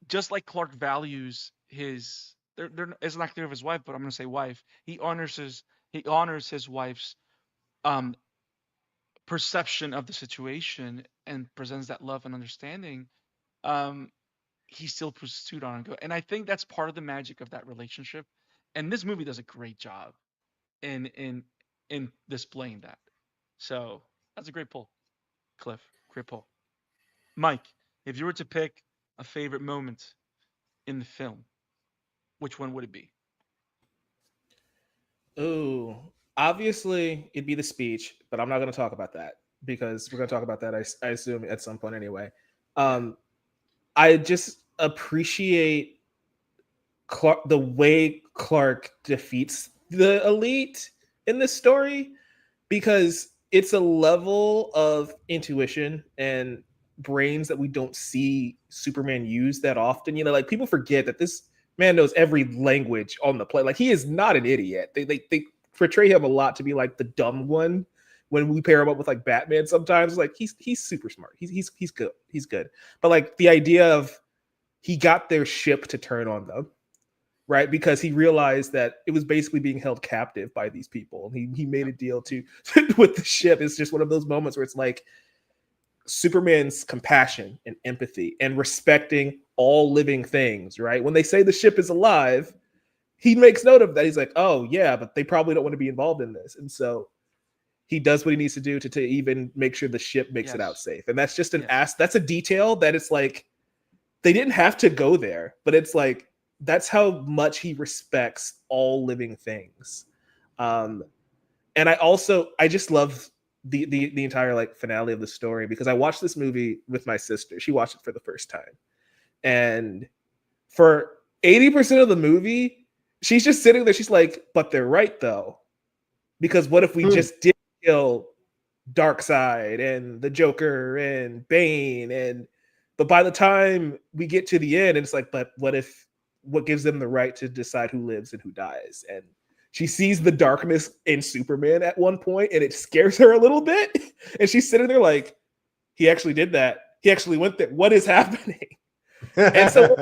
just like Clark values his there it's not clear of his wife, but I'm gonna say wife. He honors his wife's um perception of the situation and presents that love and understanding. Um, he still pursued on and go, and I think that's part of the magic of that relationship. And this movie does a great job in in displaying that. So that's a great pull, Cliff. Great pull, Mike. If you were to pick a favorite moment in the film, which one would it be? Ooh, obviously it'd be the speech, but I'm not going to talk about that because we're going to talk about that. I assume at some point anyway. Yeah. I just appreciate the way Clark defeats the elite in this story because it's a level of intuition and brains that we don't see Superman use that often. You know, like people forget that this man knows every language on the planet. Like he is not an idiot. They portray him a lot to be like the dumb one when we pair him up with like Batman sometimes. Like he's super smart. He's good. He's good. But like the idea of he got their ship to turn on them, right? Because he realized that it was basically being held captive by these people. He made a deal to with the ship. It's just one of those moments where it's like Superman's compassion and empathy and respecting all living things, right? When they say the ship is alive, he makes note of that. He's like, oh yeah, but they probably don't want to be involved in this. And so he does what he needs to do to even make sure the ship makes it out Yes. safe. And that's just Yes. that's a detail that it's like they didn't have to go there, but it's like that's how much he respects all living things. Um, and I just love the entire like finale of the story because I watched this movie with my sister. She watched it for the first time, and for 80% of the movie, she's just sitting there. She's like, "But they're right though, because what if we Hmm. just did kill Darkseid and the Joker and Bane and but by the time we get to the end, it's like, but what gives them the right to decide who lives and who dies? And she sees the darkness in Superman at one point and it scares her a little bit. And she's sitting there like, he actually did that. He actually went there. What is happening? And so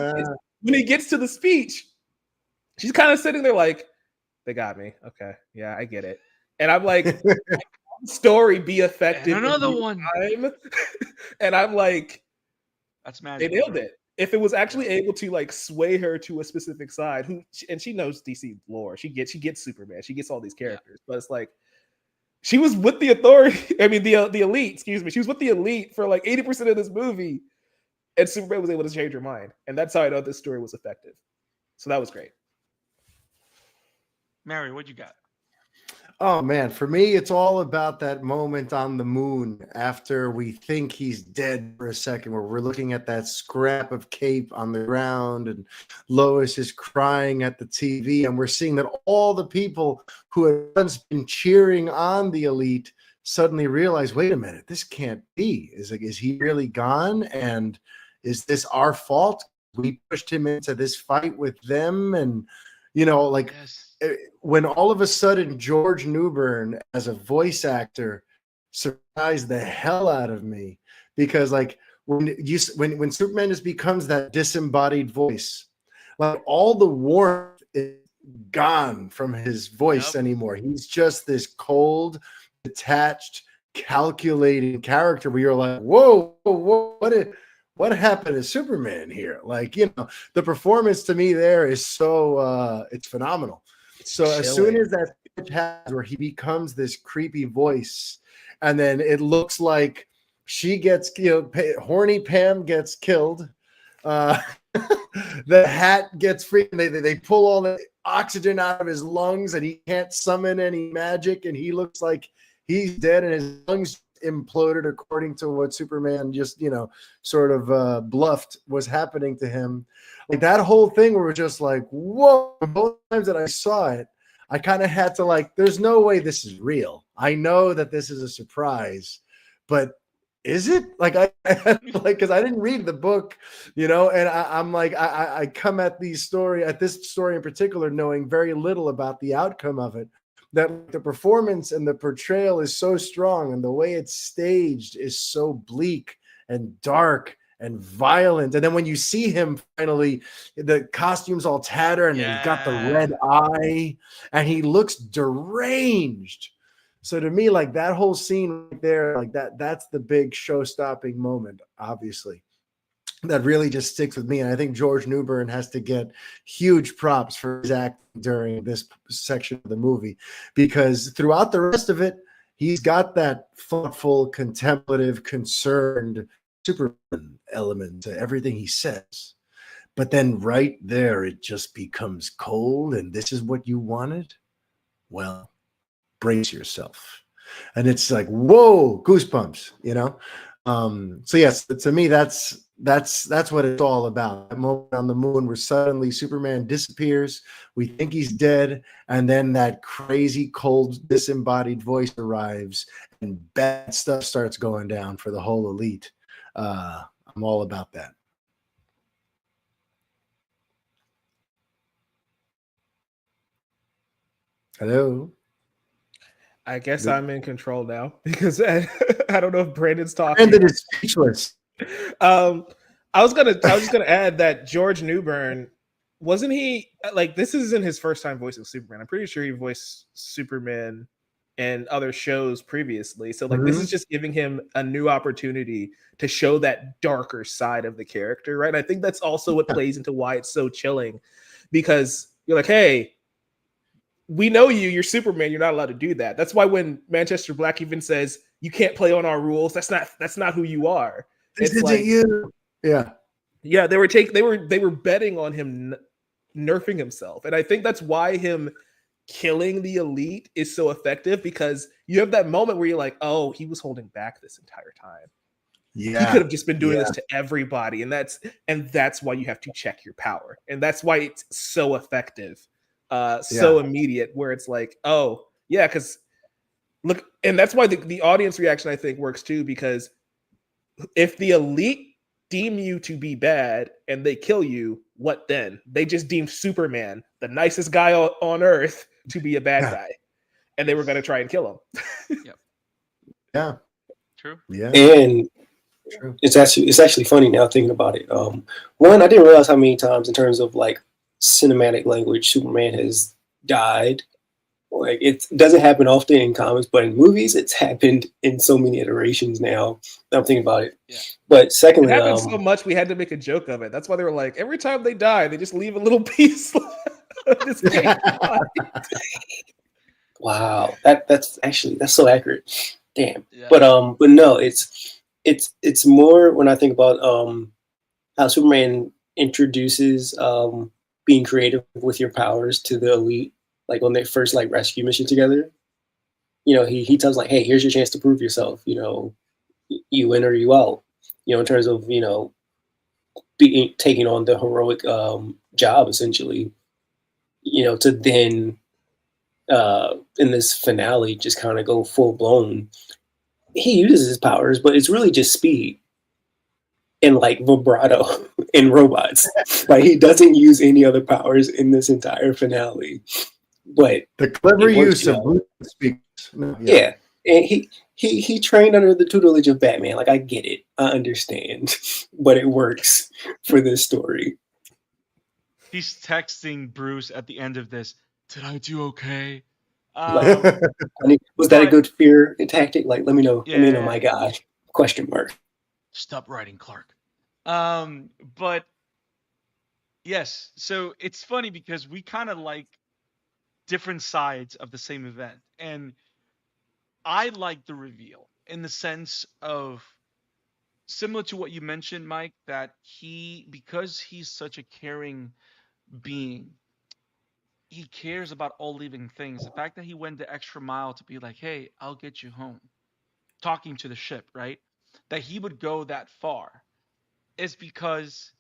when he gets to the speech, she's kind of sitting there like, they got me. Okay. Yeah, I get it. And I'm like, story be effective And in another real one. time. And I'm like, That's they magic. nailed it. If it was actually able to like sway her to a specific side, and she knows DC lore, she gets Superman, she gets all these characters, but it's like she was with the authority. I mean, the elite. Excuse me. She was with the elite for like 80% of this movie, and Superman was able to change her mind, and that's how I know this story was effective. So that was great. Mary, what you got? Oh man, for me, it's all about that moment on the moon after we think he's dead for a second, where we're looking at that scrap of cape on the ground, and Lois is crying at the TV, and we're seeing that all the people who had once been cheering on the elite suddenly realize, wait a minute, this can't be. Is he really gone? And is this our fault? We pushed him into this fight with them, and like. Yes. When all of a sudden George Newbern as a voice actor surprised the hell out of me, because like when Superman just becomes that disembodied voice, like all the warmth is gone from his voice anymore. He's just this cold, detached, calculating character where you're like, whoa, what happened to Superman here? Like, the performance to me there is so it's phenomenal. So as soon as that happens, where he becomes this creepy voice, and then it looks like she gets, horny Pam gets killed, the Hat gets free, and they pull all the oxygen out of his lungs, and he can't summon any magic, and he looks like he's dead, and his lungs imploded according to what Superman just sort of bluffed was happening to him. Like that whole thing where we're just like, whoa. Both times that I saw it, I kind of had to like, there's no way this is real. I know that this is a surprise, but is it? Like because I didn't read the book, and I'm like, I come at this story in particular knowing very little about the outcome of it. That the performance and the portrayal is so strong, and the way it's staged is so bleak and dark and violent. And then when you see him finally, the costume's all tattered, and he's got the red eye, and he looks deranged. So to me, like that whole scene right there, like that's the big show-stopping moment, obviously, that really just sticks with me. And I think George Newbern has to get huge props for his acting during this section of the movie, because throughout the rest of it, he's got that thoughtful, contemplative, concerned Superman element to everything he says. But then right there, it just becomes cold, and this is what you wanted? Well, brace yourself. And it's like, whoa, goosebumps, So yes, to me, that's what it's all about. That moment on the moon where suddenly Superman disappears, we think he's dead, and then that crazy, cold, disembodied voice arrives, and bad stuff starts going down for the whole elite. I'm all about that. Hello. I guess I'm in control now because I don't know if Brandon's talking. Brandon is speechless. I was just gonna add that George Newbern, wasn't he like, this isn't his first time voicing Superman. I'm pretty sure he voiced Superman in other shows previously. So like this is just giving him a new opportunity to show that darker side of the character, right? I think that's also what plays into why it's so chilling, because you're like, hey, we know you're Superman, you're not allowed to do that. That's why when Manchester Black even says you can't play on our rules, that's not who you are. This isn't like, you. Yeah, they were betting on him nerfing himself. And I think that's why him killing the elite is so effective, because you have that moment where you're like, oh, he was holding back this entire time. Yeah, he could have just been doing this to everybody, and that's why you have to check your power, and that's why it's so effective, so immediate. Where it's like, oh yeah, because look, and that's why the audience reaction I think works too, because if the elite deem you to be bad and they kill you, what then? They just deemed Superman, the nicest guy on earth, to be a bad guy, and they were going to try and kill him. Yep. Yeah. True. Yeah. And it's actually funny now thinking about it. One, I didn't realize how many times in terms of like cinematic language Superman has died Like it doesn't happen often in comics, but in movies, it's happened in so many iterations now. I'm thinking about it. Yeah. But It secondly, happened so much we had to make a joke of it. That's why they were like, every time they die, they just leave a little piece of this cake. wow, that's actually that's so accurate. Damn. Yeah. But no, it's more when I think about how Superman introduces being creative with your powers to the elite, like on their first like rescue mission together. You know, he tells like, hey, here's your chance to prove yourself. You know, you in or you out. You know, in terms of being taking on the heroic job essentially. You know, to then in this finale just kind of go full blown. He uses his powers, but it's really just speed and like vibrato in robots. Like he doesn't use any other powers in this entire finale, but The clever it works, use you of know. Bluetooth speakers. No, yeah. Yeah, and he trained under the tutelage of Batman. Like I get it, I understand, but it works for this story. He's texting Bruce at the end of this. Did I do okay? Like, Um, I mean, was that a but good fear tactic? Like, let me know, yeah, my guy. Question mark. stop writing, Clark. But yes, so it's funny because we kind of like different sides of the same event, and I like the reveal in the sense of similar to what you mentioned, Mike, that because he's such a caring being, he cares about all living things. The fact that he went the extra mile to be like, hey, I'll get you home, talking to the ship, right? That he would go that far is because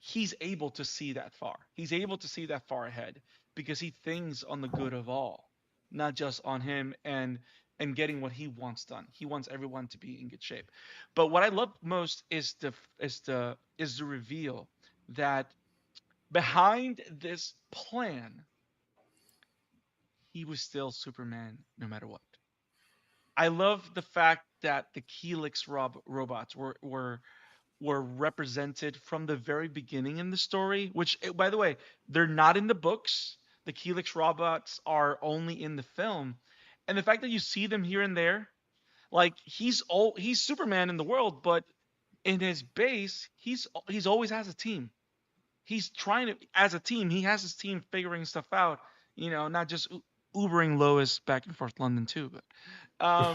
he's able to see that far. He's able to see that far ahead because he thinks on the good of all, not just on him and getting what he wants done. He wants everyone to be in good shape. But what I love most is the reveal that behind this plan, he was still Superman no matter what. I love the fact that the Helix robots were represented from the very beginning in the story, which, by the way, they're not in the books. The Helix robots are only in the film. And the fact that you see them here and there, like he's Superman in the world, but in his base, he's always has a team. He's trying to as a team, he has his team figuring stuff out, not just Ubering Lois back and forth London too, I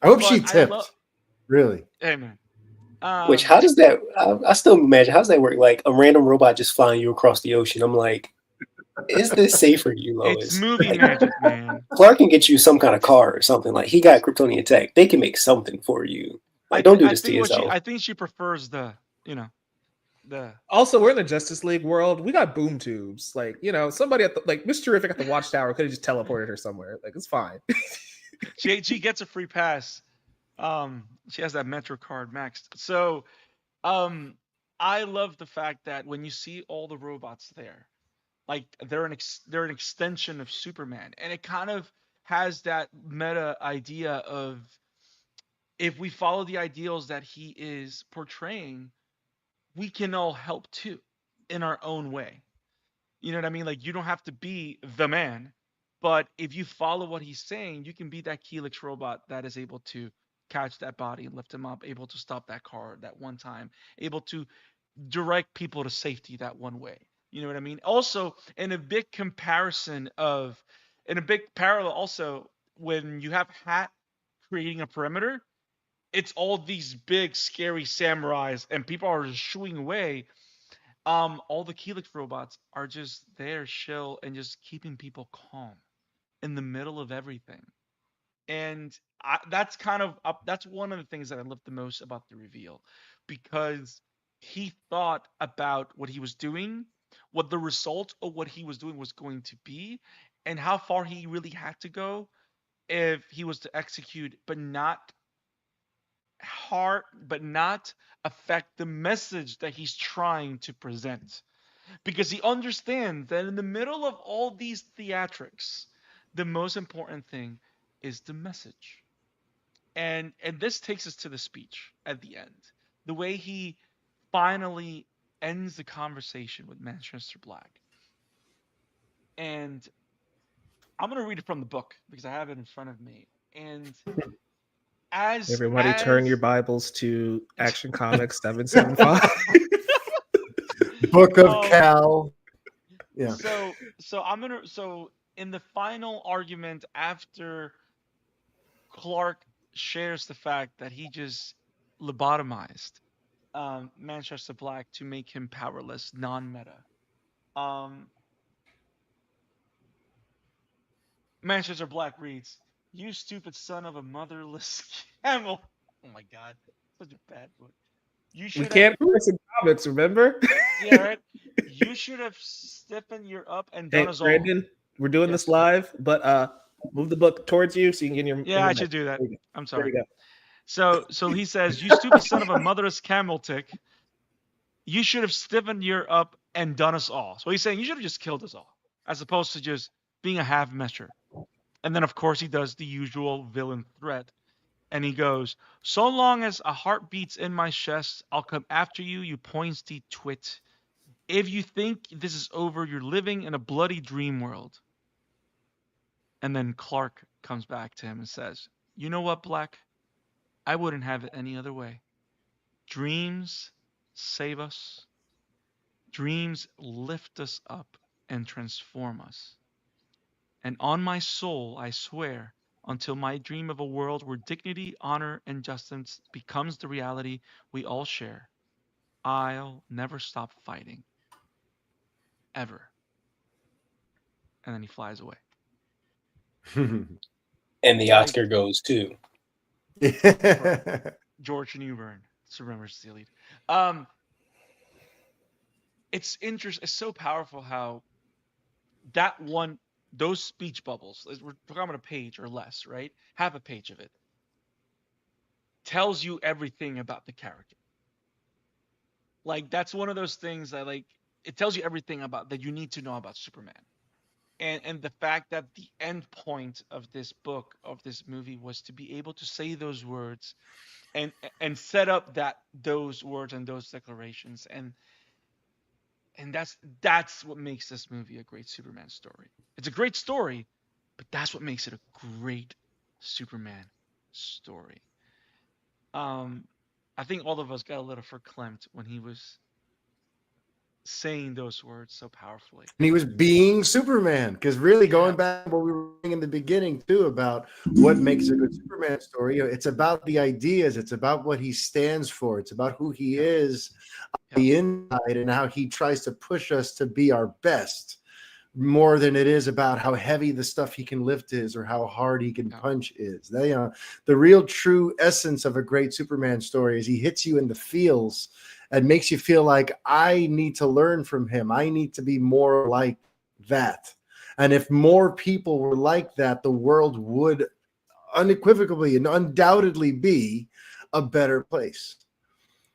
hope but she I love tipped. Really. hey man. Which Um how does that? I still imagine how does that work? Like a random robot just flying you across the ocean. I'm like, is this safe for you, it's Lois? movie Like magic, man. Clark can get you some kind of car or something. Like he got Kryptonian tech. They can make something for you. Like don't do this to yourself. I think she prefers you know, the Also, we're in the Justice League world. We got boom tubes. Like, somebody at the like Miss Terrific at the Watchtower could have just teleported her somewhere. Like, it's fine. she gets a free pass. She has that Metro card maxed. So, um I love the fact that when you see all the robots there, like they're an extension of Superman, and it kind of has that meta idea of if we follow the ideals that he is portraying, we can all help too in our own way. You know what I mean? Like you don't have to be the man, but if you follow what he's saying, you can be that Helix robot that is able to catch that body and lift him up, able to stop that car that one time, able to direct people to safety that one way. You know what I mean? Also, in a big parallel, also when you have Hat creating a perimeter, it's all these big scary samurais and people are just shooing away. All the Helix robots are just there, chill, and just keeping people calm in the middle of everything. And that's kind of that's one of the things that I love the most about the reveal, because he thought about what he was doing, what the result of what he was doing was going to be, and how far he really had to go if he was to execute, but not affect the message that he's trying to present, because he understands that in the middle of all these theatrics, the most important thing is the message. And this takes us to the speech at the end. The way he finally ends the conversation with Manchester Black. And I'm gonna read it from the book because I have it in front of me. And as Everybody, turn your as Bibles to Action Comics 775. Book of um Cal. Yeah. so in the final argument after Clark shares the fact that he just lobotomized Manchester Black to make him powerless, non-meta. Um, Manchester Black reads, "You stupid son of a motherless camel." Oh my God, such a bad book. You We should have, can't curse in comics, remember? yeah, right. You should have stiffened your up and done Hey, us all. Brandon, we're doing this Yes. live, but move the book towards you so you can get in Yeah, your I mic. should do that. There you go. I'm There sorry. you go. So he says, "You stupid son of a motherless camel tick. You should have stiffened your up and done us all." So he's saying you should have just killed us all, as opposed to just being a half measure. And then of course he does the usual villain threat, and he goes, "So long as a heart beats in my chest, I'll come after you, you pointy twit. If you think this is over, you're living in a bloody dream world." And then Clark comes back to him and says, "You know what, Black? I wouldn't have it any other way. Dreams save us. Dreams lift us up and transform us. And on my soul, I swear, until my dream of a world where dignity, honor, and justice becomes the reality we all share, I'll never stop fighting. Ever." And then he flies away. And the Like, Oscar goes to. George Newbern. Remembers the lead. Um, it's interesting. It's so powerful how that one, those speech bubbles, we're talking about a page or less, right? Half a page of it tells you everything about the character. Like that's one of those things that like it tells you everything about that you need to know about Superman. And the fact that the end point of this book of this movie was to be able to say those words and and set up that those words and those declarations and that's what makes this movie a great Superman story. It's a great story, but that's what makes it a great Superman story. Um, I think all of us got a little verklempt when he was saying those words so powerfully. And he was being Superman, because really Yeah, going back to what we were saying in the beginning too about what makes a good Superman story, it's about the ideas, it's about what he stands for, it's about who he yeah, is on yeah, the inside and how he tries to push us to be our best more than it is about how heavy the stuff he can lift is or how hard he can yeah, punch is. The real true essence of a great Superman story is he hits you in the feels and makes you feel like I need to learn from him. I need to be more like that. And if more people were like that, the world would unequivocally and undoubtedly be a better place.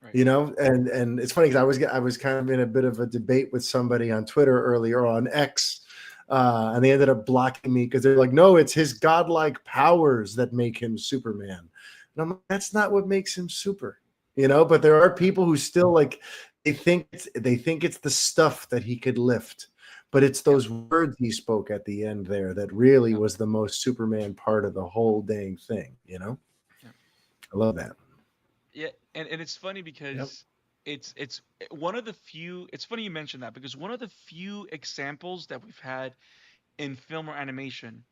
right. And it's funny because I was kind of in a bit of a debate with somebody on Twitter earlier on X, and they ended up blocking me because they're like, no, it's his godlike powers that make him Superman. And I'm like, that's not what makes him super. But there are Yeah, people who still like they think it's the stuff that he could lift, but it's yeah, those words he spoke at the end there that really yeah, was the most Superman part of the whole dang thing. yeah. I love that. Yeah, and it's funny Yep. because it's one of the few. It's funny you mentioned that because one of the few examples that we've had in film or animation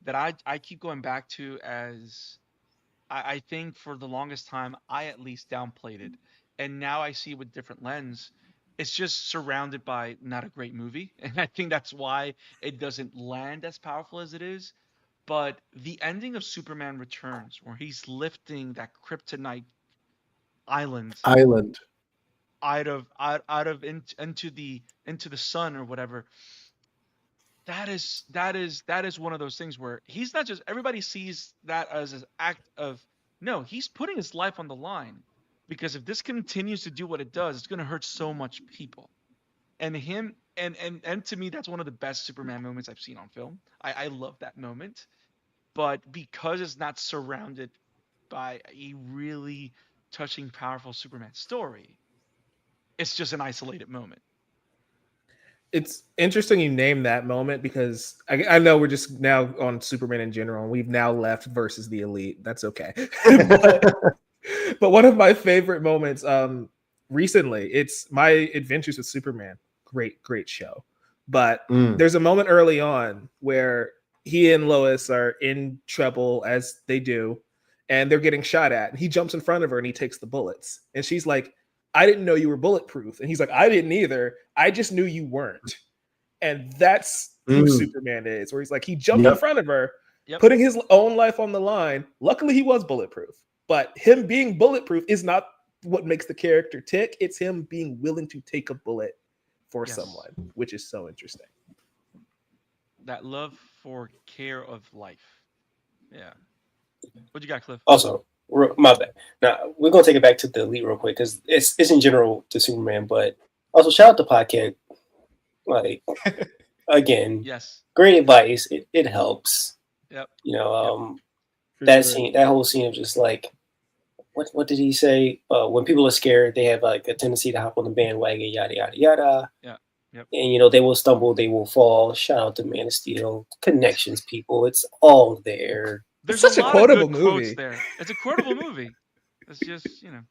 that I keep going back to as I think for the longest time I at least downplayed it, and now I see with different lens. It's just surrounded by not a great movie, and I think that's why it doesn't land as powerful as it is. But the ending of Superman Returns, where he's lifting that kryptonite island Island. into the sun or whatever, that is one of those things where he's not just everybody sees that as an act of no, he's putting his life on the line because if this continues to do what it does, it's going to hurt so much people. And him and to me that's one of the best Superman moments I've seen on film. I love that moment, but because it's not surrounded by a really touching powerful Superman story, it's just an isolated moment. It's interesting you name that moment because I know we're just now on Superman in general, and we've now left versus the Elite. That's okay. but one of my favorite moments recently, it's My Adventures with Superman. Great show. But there's a moment early on where he and Lois are in trouble, as they do, and they're getting shot at. And he jumps in front of her and he takes the bullets. And she's like, I didn't know you were bulletproof. And he's like, I didn't either. I just knew you weren't. And that's who Superman is, where he's like, he jumped in front of her, putting his own life on the line. Luckily, he was bulletproof. But him being bulletproof is not what makes the character tick. It's him being willing to take a bullet for someone, which is so interesting. That love for care of life. Yeah. What you got, Cliff? Also, my bad. Now we're gonna take it back to the Elite real quick because it's in general to Superman, but also shout out to Podcast. Like again, yes, great advice. It helps. Yep. You know, that scene, that whole scene of just like, what did he say? When people are scared, they have like a tendency to hop on the bandwagon, yada yada yada. Yeah. Yep. And you know, they will stumble, they will fall. Shout out to Man of Steel. Connections, people. It's all there. There's such a quotable good movie. There. It's a quotable movie. It's just, you know,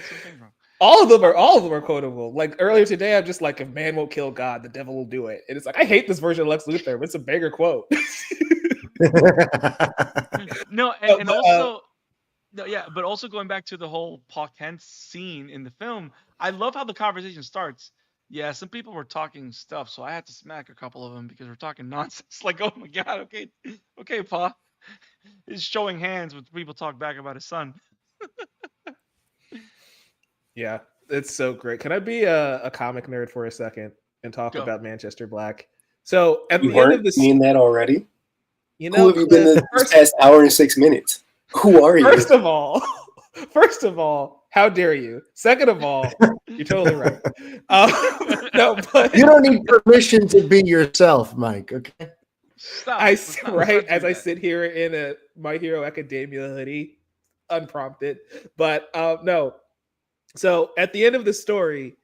something wrong. All of them are quotable. Like earlier today, I'm just like, if man won't kill God, the devil will do it. And it's like, I hate this version of Lex Luthor, but it's a bigger quote. No, and also, no, yeah, but also going back to the whole Paul Kent scene in the film, I love how the conversation starts. Yeah, some people were talking stuff, so I had to smack a couple of them because we're talking nonsense. Like, oh my God, okay, Pa. He's showing hands when people talk back about his son. Yeah, it's so great. Can I be a comic nerd for a second and talk about Manchester Black? So at the end of this, seeing that already. You know, who have you been the past hour and 6 minutes? Who are you? First of all, how dare you? Second of all, you're totally right. No, but you don't need permission to be yourself, Mike. Okay. Stop. I sit here in a My Hero Academia hoodie, unprompted. But no. So at the end of the story,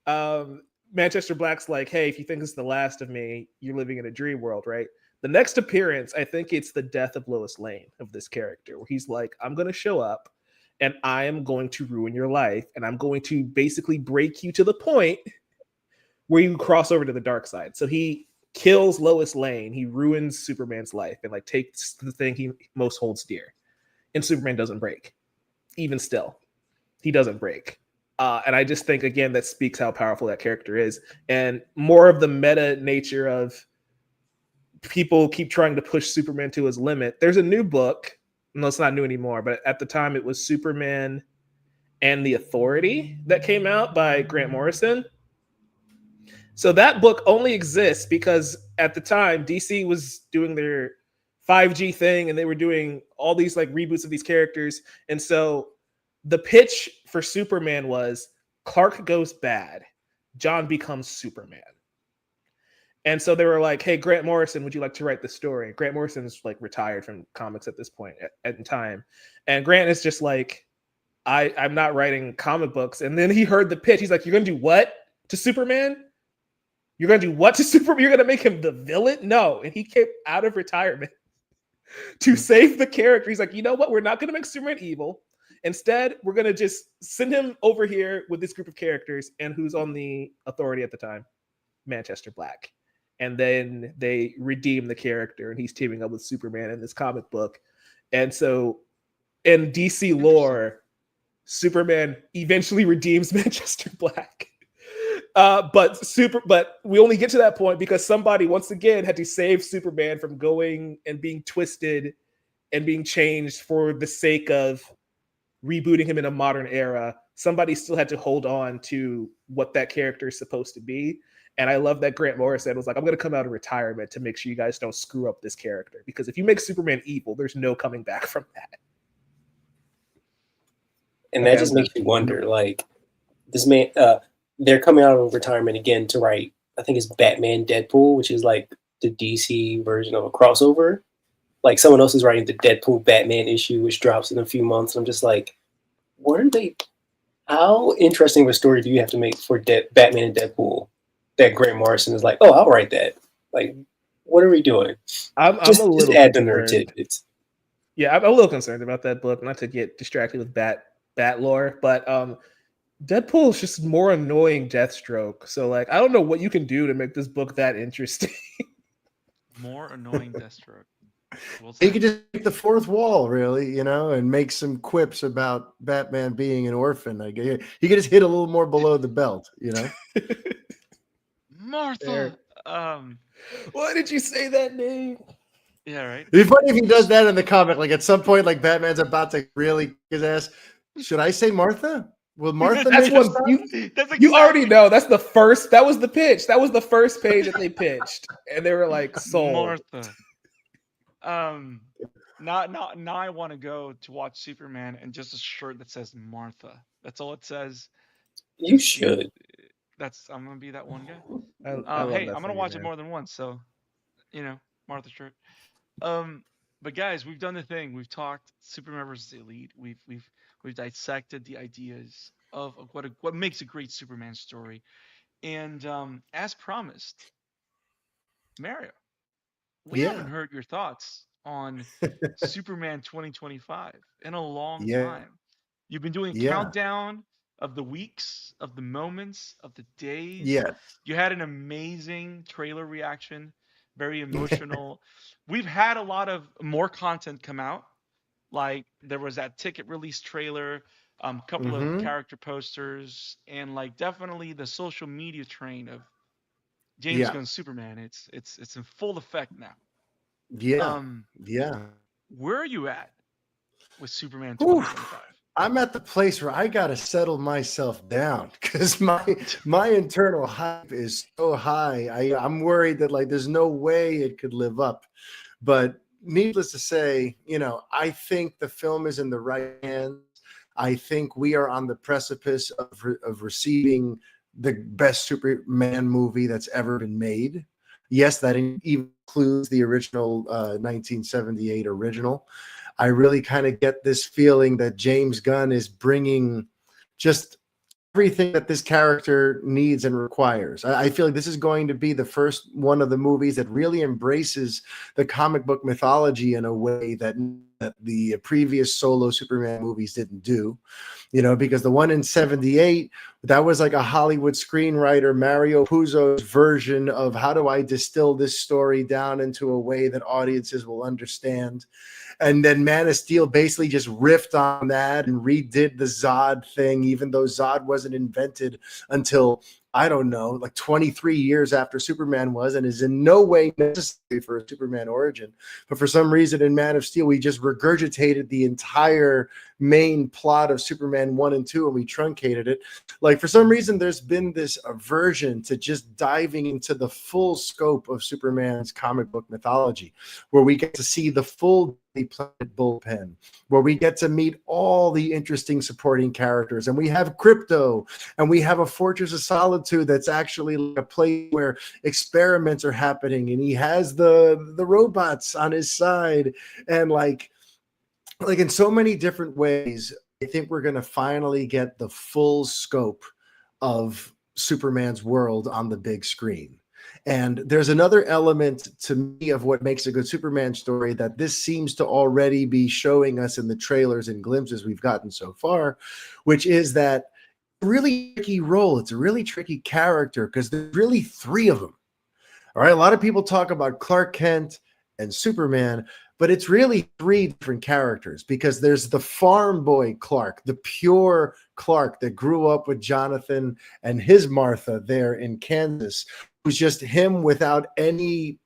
Manchester Black's like, hey, if you think this is the last of me, you're living in a dream world, right? The next appearance, I think it's the death of Lois Lane, of this character, where he's like, I'm going to show up and I am going to ruin your life. And I'm going to basically break you to the point where you cross over to the dark side. So he kills Lois Lane. He ruins Superman's life and like takes the thing he most holds dear. And Superman doesn't break. Even still, he doesn't break. And I just think, again, that speaks how powerful that character is. And more of the meta nature of people keep trying to push Superman to his limit. There's a new book. No, it's not new anymore. But at the time, it was Superman and the Authority that came out by Grant Morrison. So that book only exists because at the time, DC was doing their 5G thing and they were doing all these like reboots of these characters. And so the pitch for Superman was Clark goes bad, John becomes Superman. And so they were like, hey, Grant Morrison, would you like to write the story? Grant Morrison's like retired from comics at this point at time. And Grant is just like, I'm not writing comic books. And then he heard the pitch. He's like, you're going to do what to Superman? You're going to do what to Superman? You're going to make him the villain? No. And he came out of retirement to save the character. He's like, you know what? We're not going to make Superman evil. Instead, we're going to just send him over here with this group of characters. And who's on the Authority at the time? Manchester Black. And then they redeem the character and he's teaming up with Superman in this comic book. And so in DC lore, Superman eventually redeems Manchester Black. But we only get to that point because somebody once again had to save Superman from going and being twisted and being changed for the sake of rebooting him in a modern era. Somebody still had to hold on to what that character is supposed to be. And I love that Grant Morrison was like, I'm going to come out of retirement to make sure you guys don't screw up this character. Because if you make Superman evil, there's no coming back from that. And that just makes you wonder, like, this man, they're coming out of retirement again to write, I think it's Batman Deadpool, which is like the DC version of a crossover. Like someone else is writing the Deadpool Batman issue, which drops in a few months. I'm just like, how interesting of a story do you have to make for Batman and Deadpool? that Grant Morrison is like, oh, I'll write that. Like, what are we doing? I'm a Just little add the nerd concerned. tidbits. Yeah, I'm a little concerned about that book. Not to get distracted with bat lore, but Deadpool is just more annoying Deathstroke. So like, I don't know what you can do to make this book that interesting. More annoying Deathstroke. Well He said. could just break the fourth wall, really, you know, and make some quips about Batman being an orphan. Like, he could just hit a little more below the belt, you know. Martha. Why did you say that name? Yeah, right. It'd be funny if he does that in the comic. Like at some point, like Batman's about to really kick his ass. Should I say Martha? Will Martha That's make one us stop? That's you already exactly- know. That's the first. That was the pitch. That was the first page that they pitched, and they were like, "Sold." Martha. Now I want to go to watch Superman and just a shirt that says Martha. That's all it says. You Just, you know, should. I'm gonna be that one guy. I love Hey, that I'm for gonna you, watch it man. more than once, so Martha shirt. But guys, we've done the thing. We've talked Superman versus Elite. We've dissected the ideas of what makes a great Superman story. And as promised, Mario, we haven't Yeah, heard your thoughts on Superman 2025 in a long yeah, time. You've been doing a yeah, countdown of the weeks, of the moments, of the days. yes. You had an amazing trailer reaction, very emotional. We've had a lot of more content come out. Like there was that ticket release trailer, couple of Mm-hmm. character posters, and like definitely the social media train of James Yeah, Gunn's Superman. It's in full effect now. yeah, Um, yeah. where are you at with Superman Whew. 2025? I'm at the place where I gotta settle myself down because my internal hype is so high. I'm worried that like there's no way it could live up. But needless to say, you know, I think the film is in the right hands. I think we are on the precipice of receiving the best Superman movie that's ever been made. Yes, that even includes the original 1978 original. I really kind of get this feeling that James Gunn is bringing just everything that this character needs and requires. I feel like this is going to be the first one of the movies that really embraces the comic book mythology in a way that the previous solo Superman movies didn't do. You know, because the one in 78, that was like a Hollywood screenwriter, Mario Puzo's version of how do I distill this story down into a way that audiences will understand. And then Man of Steel basically just riffed on that and redid the Zod thing, even though Zod wasn't invented until, I don't know, like 23 years after Superman was, and is in no way necessary for a Superman origin. But for some reason in Man of Steel, we just regurgitated the entire main plot of Superman 1 and 2 and we truncated it. Like for some reason, there's been this aversion to just diving into the full scope of Superman's comic book mythology, where we get to see the full Planet bullpen, where we get to meet all the interesting supporting characters, and we have Crypto, and we have a Fortress of Solitude that's actually like a place where experiments are happening, and he has the robots on his side, and like in so many different ways, I think we're going to finally get the full scope of Superman's world on the big screen. And there's another element to me of what makes a good Superman story that this seems to already be showing us in the trailers and glimpses we've gotten so far, which is that really tricky role. It's a really tricky character because there's really three of them. All right. A lot of people talk about Clark Kent and Superman, but it's really three different characters because there's the farm boy Clark, the pure Clark that grew up with Jonathan and his Martha there in Kansas, who's just him without any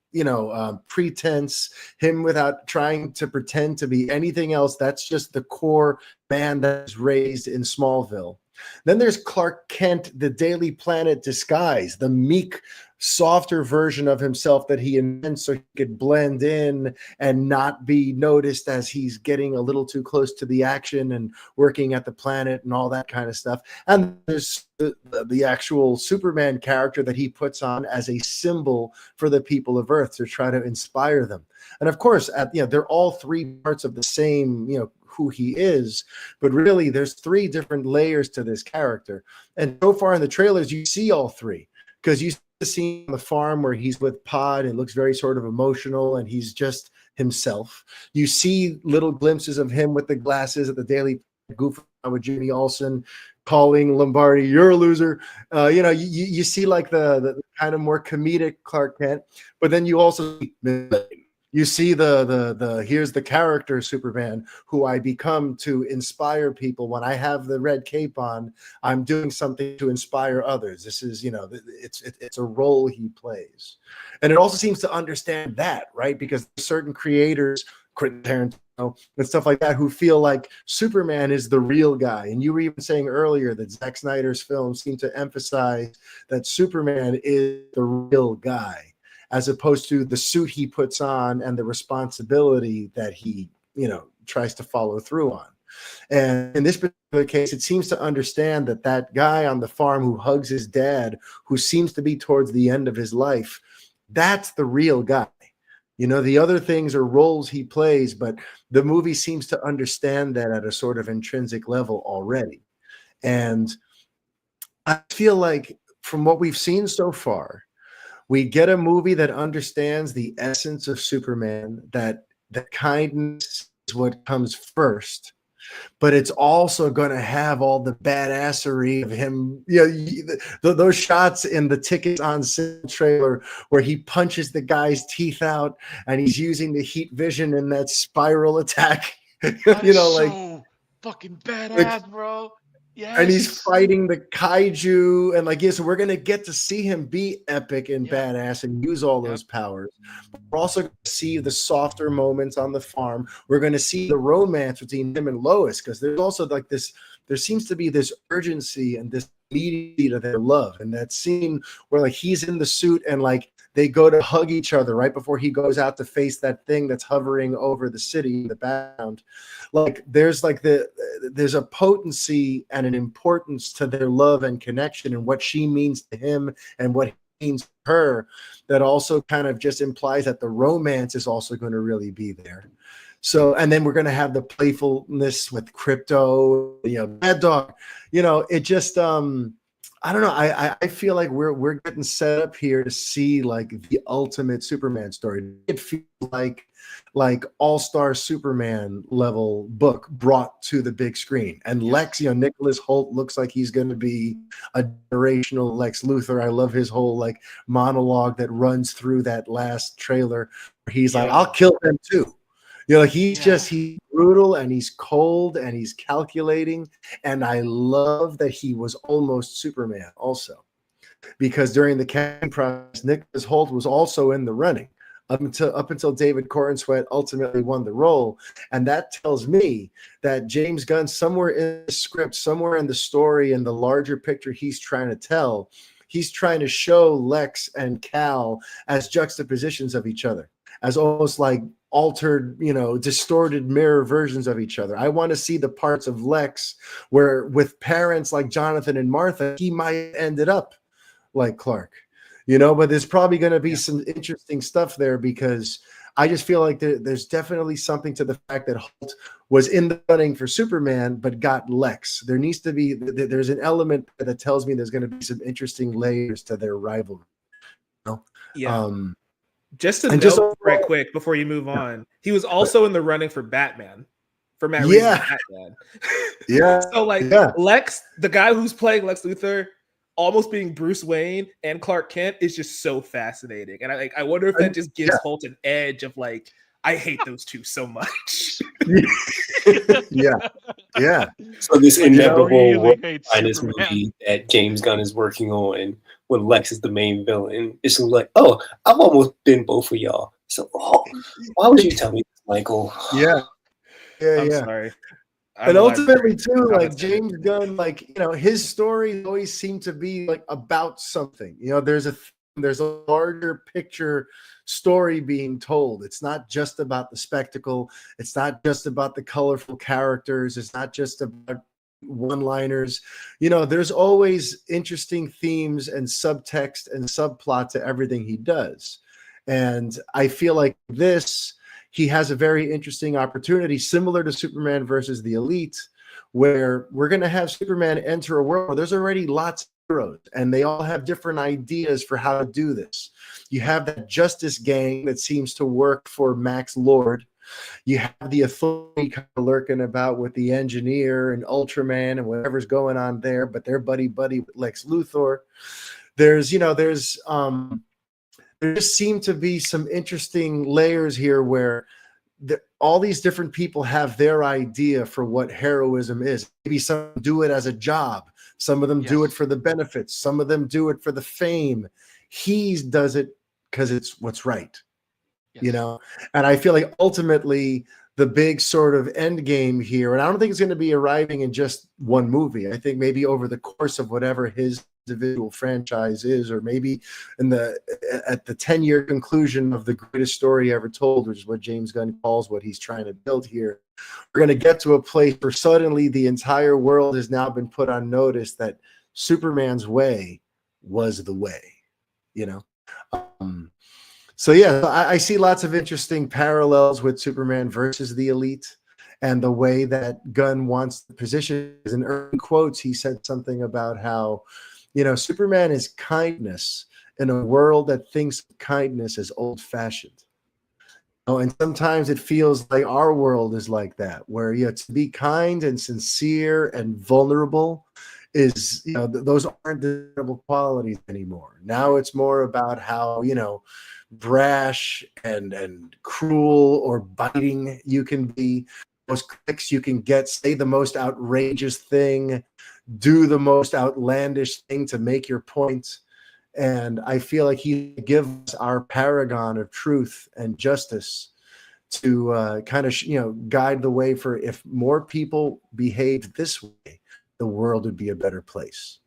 pretense, him without trying to pretend to be anything else. That's just the core man that's raised in Smallville. Then there's Clark Kent, the Daily Planet disguise, the meek, softer version of himself that he invents so he could blend in and not be noticed as he's getting a little too close to the action and working at the planet and all that kind of stuff. And there's the actual Superman character that he puts on as a symbol for the people of Earth to try to inspire them. And of course, they're all three parts of the same, who he is, but really there's three different layers to this character. And so far in the trailers, you see all three, because you the scene on the farm where he's with Pod and looks very sort of emotional, and he's just himself. You see little glimpses of him with the glasses at the Daily Goof with Jimmy Olsen calling Lombardi, "You're a loser." You see like the kind of more comedic Clark Kent, but then you also you see the here's the character Superman who I become to inspire people. When I have the red cape on, I'm doing something to inspire others. This is, it's a role he plays. And it also seems to understand that, right? Because certain creators, Quentin Tarantino and stuff like that, who feel like Superman is the real guy. And you were even saying earlier that Zack Snyder's films seem to emphasize that Superman is the real guy, as opposed to the suit he puts on and the responsibility that he, tries to follow through on. And in this particular case, it seems to understand that that guy on the farm who hugs his dad, who seems to be towards the end of his life, that's the real guy. The other things are roles he plays, but the movie seems to understand that at a sort of intrinsic level already. And I feel like from what we've seen so far, we get a movie that understands the essence of Superman, that the kindness is what comes first, but it's also going to have all the badassery of him. Those shots in the Tickets on Sale trailer where he punches the guy's teeth out and he's using the heat vision in that spiral attack. So fucking badass, bro. Yes. And he's fighting the kaiju, and so we're gonna get to see him be epic and badass and use all those powers. We're also going to see the softer moments on the farm. We're going to see the romance between him and Lois, because there's also like this. There seems to be this urgency and this immediacy to their love. And that scene where like he's in the suit and like they go to hug each other right before he goes out to face that thing that's hovering over the city in the background. Like there's a potency and an importance to their love and connection and what she means to him and what he means to her, that also kind of just implies that the romance is also going to really be there. So, and then we're going to have the playfulness with Crypto, Mad Dog, it just, I don't know. I feel like we're getting set up here to see like the ultimate Superman story. It feels like All-Star Superman level book brought to the big screen. And Lex, Nicholas Hoult looks like he's going to be a generational Lex Luthor. I love his whole like monologue that runs through that last trailer. Where he's like, "I'll kill them too." He's brutal and he's cold and he's calculating. And I love that he was almost Superman also, because during the casting process, Nicholas Hoult was also in the running up until David Corenswet ultimately won the role. And that tells me that James Gunn, somewhere in the script, somewhere in the story, in the larger picture he's trying to tell, he's trying to show Lex and Cal as juxtapositions of each other, as almost like altered, distorted mirror versions of each other. I want to see the parts of Lex where with parents like Jonathan and Martha, he might have ended up like Clark, but there's probably going to be some interesting stuff there, because I just feel like there's definitely something to the fact that Holt was in the running for Superman, but got Lex. There needs to be, there's an element that tells me there's going to be some interesting layers to their rivalry. Just to note right quick before you move on, he was also in the running for Batman, for Matt Reeves' Batman. So Lex, the guy who's playing Lex Luthor, almost being Bruce Wayne and Clark Kent, is just so fascinating. And I wonder if that just gives Holt an edge of like, I hate those two so much. Yeah. So this inevitable finest movie that James Gunn is working on, when Lex is the main villain, it's like, oh, I've almost been both of y'all. So why would you tell me this, Michael? I'm sorry. And ultimately too, like James Gunn, like, his stories always seem to be like about something. There's a larger picture story being told. It's not just about the spectacle. It's not just about the colorful characters. It's not just about one-liners. There's always interesting themes and subtext and subplot to everything he does. And I feel like he has a very interesting opportunity, similar to Superman versus the Elite, where we're going to have Superman enter a world where there's already lots of heroes, and they all have different ideas for how to do this. You have that justice gang that seems to work for Max Lord. You have the authority kind of lurking about with the engineer and Ultraman and whatever's going on there, but they're buddy with Lex Luthor. There's, there just seem to be some interesting layers here where all these different people have their idea for what heroism is. Maybe some do it as a job. Some of them do it for the benefits. Some of them do it for the fame. He does it because it's what's right, And I feel like ultimately the big sort of end game here, and I don't think it's going to be arriving in just one movie. I think maybe over the course of whatever his individual franchise is, or maybe at the 10-year conclusion of the greatest story ever told, which is what James Gunn calls what he's trying to build here, we're going to get to a place where suddenly the entire world has now been put on notice that Superman's way was the way, So yeah, I see lots of interesting parallels with Superman versus the Elite, and the way that Gunn wants the position. In early quotes, he said something about how, Superman is kindness in a world that thinks kindness is old-fashioned. And sometimes it feels like our world is like that, where to be kind and sincere and vulnerable is, those aren't desirable qualities anymore. Now it's more about how, brash and cruel or biting you can be, most clicks you can get, say the most outrageous thing, do the most outlandish thing to make your point. And I feel like he gives our paragon of truth and justice to kind of guide the way for, if more people behaved this way, the world would be a better place.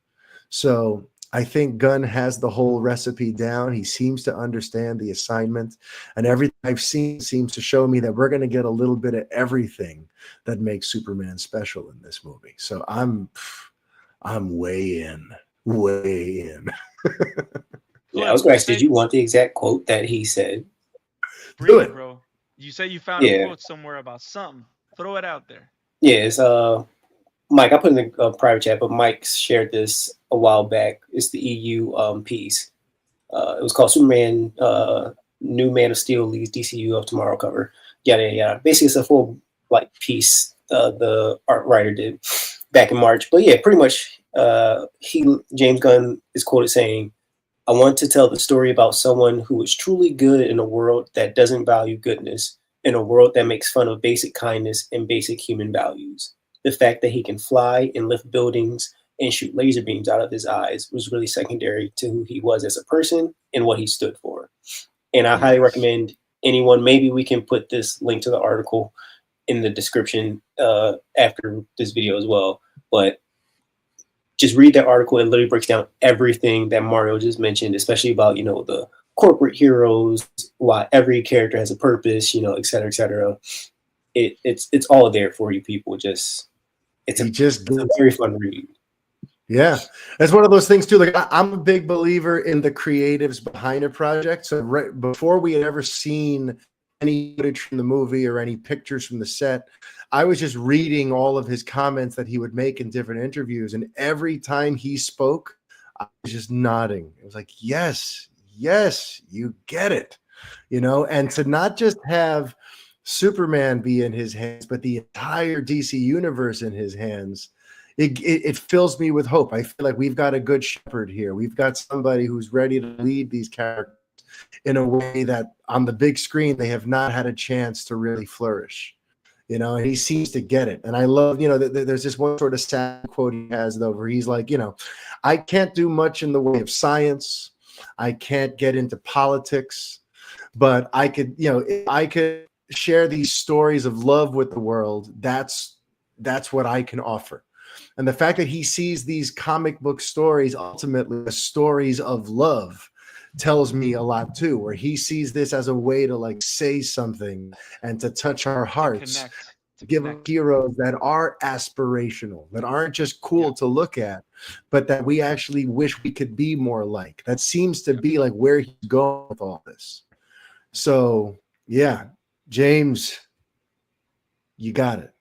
So I think Gunn has the whole recipe down. He seems to understand the assignment, and everything I've seen seems to show me that we're going to get a little bit of everything that makes Superman special in this movie. So I'm way in. Yeah, I was going to ask, did you want the exact quote that he said? Do it, bro. You say you found a quote somewhere about something. Throw it out there. Yeah, it's Mike. I put in the private chat, but Mike shared this a while back. It's the EU piece. It was called Superman, New Man of Steel leads DCU of Tomorrow cover. Yada yada yada. Basically, it's a full piece the art writer did back in March. But yeah, pretty much, James Gunn is quoted saying, "I want to tell the story about someone who is truly good in a world that doesn't value goodness, in a world that makes fun of basic kindness and basic human values. The fact that he can fly and lift buildings and shoot laser beams out of his eyes was really secondary to who he was as a person and what he stood for." And I highly recommend anyone, maybe we can put this link to the article in the description after this video as well, but just read that article. It literally breaks down everything that Mario just mentioned, especially about, the corporate heroes, why every character has a purpose, et cetera, et cetera. It's all there for you people. It's a very fun read. Yeah, it's one of those things too. Like I'm a big believer in the creatives behind a project. So right before we had ever seen any footage from the movie or any pictures from the set, I was just reading all of his comments that he would make in different interviews, and every time he spoke, I was just nodding. It was like, yes, you get it, and to not just have Superman be in his hands, but the entire DC universe in his hands. It fills me with hope. I feel like we've got a good shepherd here. We've got somebody who's ready to lead these characters in a way that on the big screen they have not had a chance to really flourish. And he seems to get it. And I love, there's this one sort of sad quote he has though, where he's like, I can't do much in the way of science. I can't get into politics, but I could, if I could share these stories of love with the world, that's what I can offer. And the fact that he sees these comic book stories ultimately as stories of love tells me a lot too, where he sees this as a way to say something and to touch our hearts, to give us heroes that are aspirational, that aren't just cool to look at, but that we actually wish we could be more like. That seems to be where he's going with all this. So yeah, James, you got it.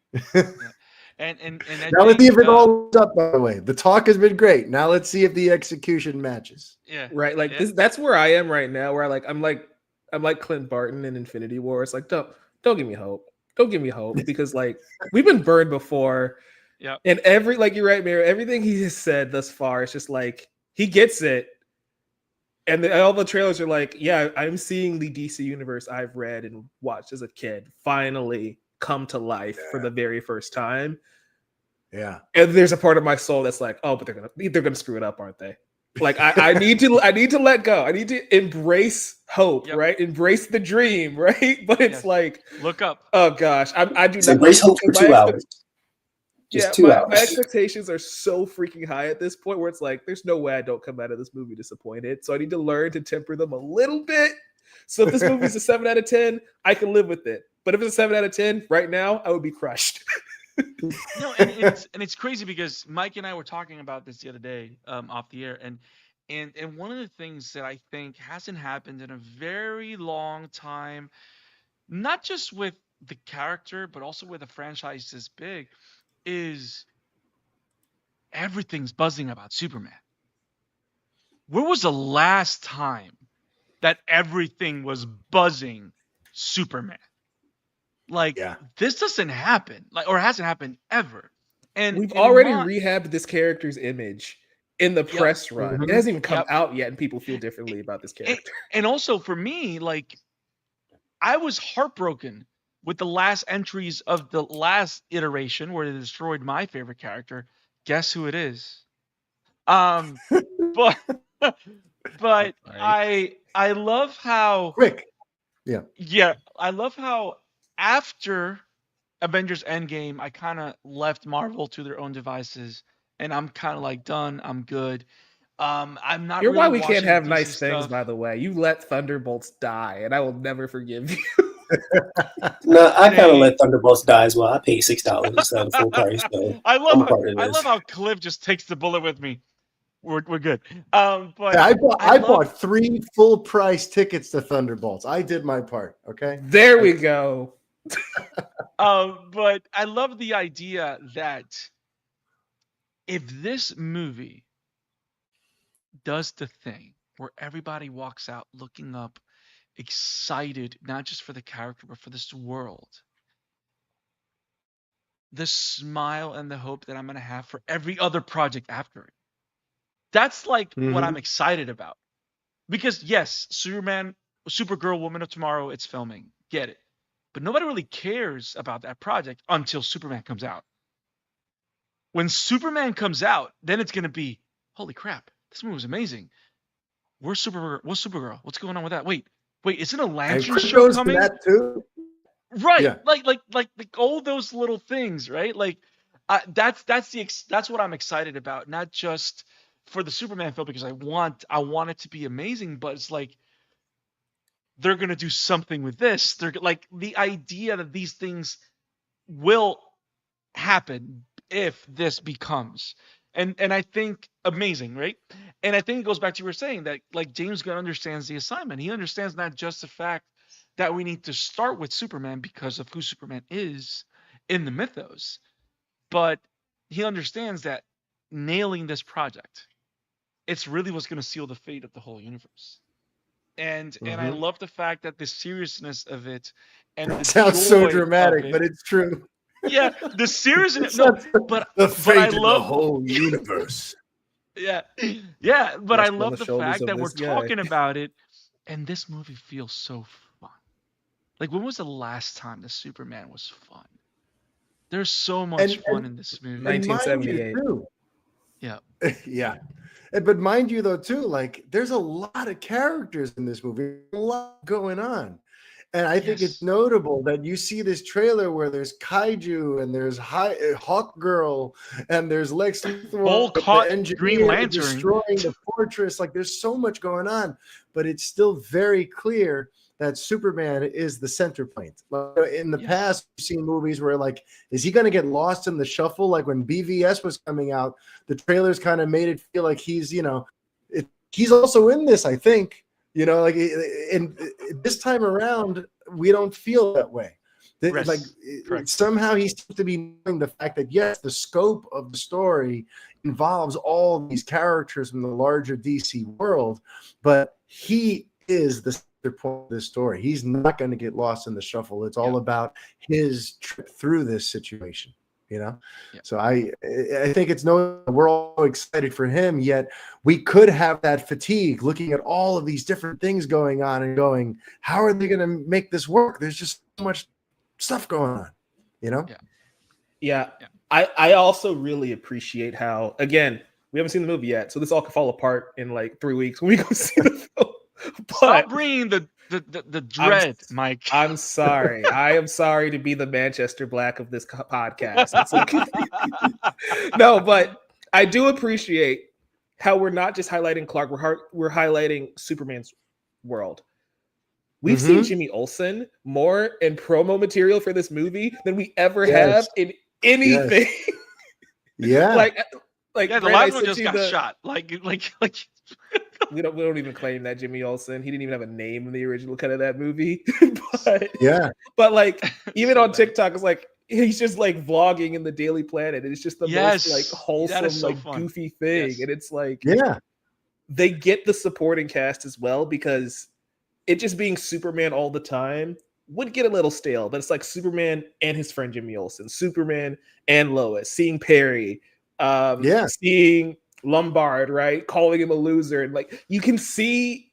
And I Now let's see think if it all goes up. By the way, the talk has been great. Now let's see if the execution matches. yeah, Right, like yeah, that's where I am right now, where I'm like Clint Barton in Infinity War. It's like don't give me hope. Don't give me hope, because like we've been burned before. yeah. And like you're right, Mayor, everything he has said thus far is just like he gets it. And all the trailers are like, yeah, I'm seeing the DC universe I've read and watched as a kid finally come to life for the very first time. Yeah. And there's a part of my soul that's like, oh, but they're gonna screw it up, aren't they? Like I need to let go. I need to embrace hope, Yep. right? Embrace the dream, right? But it's Yes. like, Look up. oh gosh, I do Just not embrace hope for my 2 hours. Yeah, Just 2 my hours. expectations are so freaking high at this point where it's like, there's no way I don't come out of this movie disappointed. So I need to learn to temper them a little bit. So if this movie's a 7 out of 10, I can live with it. But if it's a 7 out of 10 right now, I would be crushed. No, and it's crazy because Mike and I were talking about this the other day, off the air, and one of the things that I think hasn't happened in a very long time, not just with the character, but also with a franchise this big, is everything's buzzing about Superman. Where was the last time that everything was buzzing Superman? Like Yeah. this doesn't happen, like, or hasn't happened ever. And We've and in already my, rehabbed this character's image in the yep, press run. Mhm. It hasn't even come yep. out yet, and people feel differently about this And, character. and also for me, like I was heartbroken with the last entries of the last iteration where they destroyed my favorite character. Guess who it is? Um, but but Right. I love how Quick. Yeah. yeah, I love how after Avengers Endgame, I kind of left Marvel to their own devices, and I'm kind of like done. I'm good. I'm not You're why really we can't watching the have DC nice things, stuff. by the way. You let Thunderbolts die, and I will never forgive you. No, I kind of They, let Thunderbolts die as well. I paid $6 instead of full price, so I I'm love a part of I this. love how Cliff just takes the bullet with me. We're good. But Yeah, I I love bought 3 full price tickets to Thunderbolts. I did my part. Okay. There we go. but I love the idea that if this movie does the thing where everybody walks out looking up, excited, not just for the character, but for this world, the smile and the hope that I'm going to have for every other project after it. That's like what I'm Mhm. excited about. Because, yes, Superman, Supergirl, Woman of Tomorrow, it's filming. Get it. But nobody really cares about that project until Superman comes out. When Superman comes out, then it's going to be, holy crap, this movie was amazing. Where's Supergirl? What's Supergirl? What's going on with that? Wait, isn't a And Lantern show cryptos to coming? that too. Right, Yeah. like all those little things, right? Like, that's what I'm excited about. Not just for the Superman film because I want it to be amazing, but it's like they're gonna do something with this. They're like the idea that these things will happen if this becomes and I think amazing, right? And I think it goes back to what you were saying that like James Gunn understands the assignment. He understands not just the fact that we need to start with Superman because of who Superman is in the mythos, but he understands that nailing this project, it's really what's going to seal the fate of the whole universe. And I Mhm. love the fact that the seriousness of it and the Sounds so joy of dramatic, it. but it's true. Yeah, the seriousness. It's No, not but the but I fate of the love. whole universe. Yeah, yeah, but I Rest on the love the shoulders fact of that we're this guy. talking about it, and this movie feels so fun. Like when was the last time the Superman was fun? There's so much And fun in this movie. and mind you 1978. too. Yeah, Yeah. But mind you though too, like there's a lot of characters in this movie, a lot going on. And I think it's yes, notable that you see this trailer where there's kaiju and there's Hawk Girl and there's Lex Hulk, Luthor, the hot Green engineer Lantern. destroying the fortress. Like there's so much going on, but it's still very clear that Superman is the center point. Like, in the Yes, past, we've seen movies where like, is he going to get lost in the shuffle? Like when BVS was coming out, the trailers kind of made it feel like he's also in this, I think. Like in this time around, we don't feel that way. That, like Correct. somehow he seems to be knowing the fact that yes, the scope of the story involves all these characters from the larger DC world, but he is the center point of this story. He's not going to get lost in the shuffle. It's all about his trip through this situation. You know, so I think it's we're all excited for him. Yet we could have that fatigue looking at all of these different things going on and going, how are they going to make this work? There's just so much stuff going on, you know? Yeah. I also really appreciate how, again, we haven't seen the movie yet, so this all could fall apart in like 3 weeks when we go see the film. But stop bringing the dread, Mike. I'm sorry. I am sorry to be the Manchester Black of this podcast. It's like, no, but I do appreciate how we're not just highlighting Clark, we're highlighting Superman's world. We've seen Jimmy Olsen more in promo material for this movie than we ever have in anything. Like the last one just got shot. Like we don't even claim that Jimmy Olsen. He didn't even have a name in the original cut of that movie. But like even on TikTok, it's like he's just like vlogging in the Daily Planet. And it's just the most like wholesome, like goofy thing. And it's like they get the supporting cast as well, because it just being Superman all the time would get a little stale. But it's like Superman and his friend Jimmy Olsen, Superman and Lois, seeing Perry, seeing Lombard, right, calling him a loser, and like you can see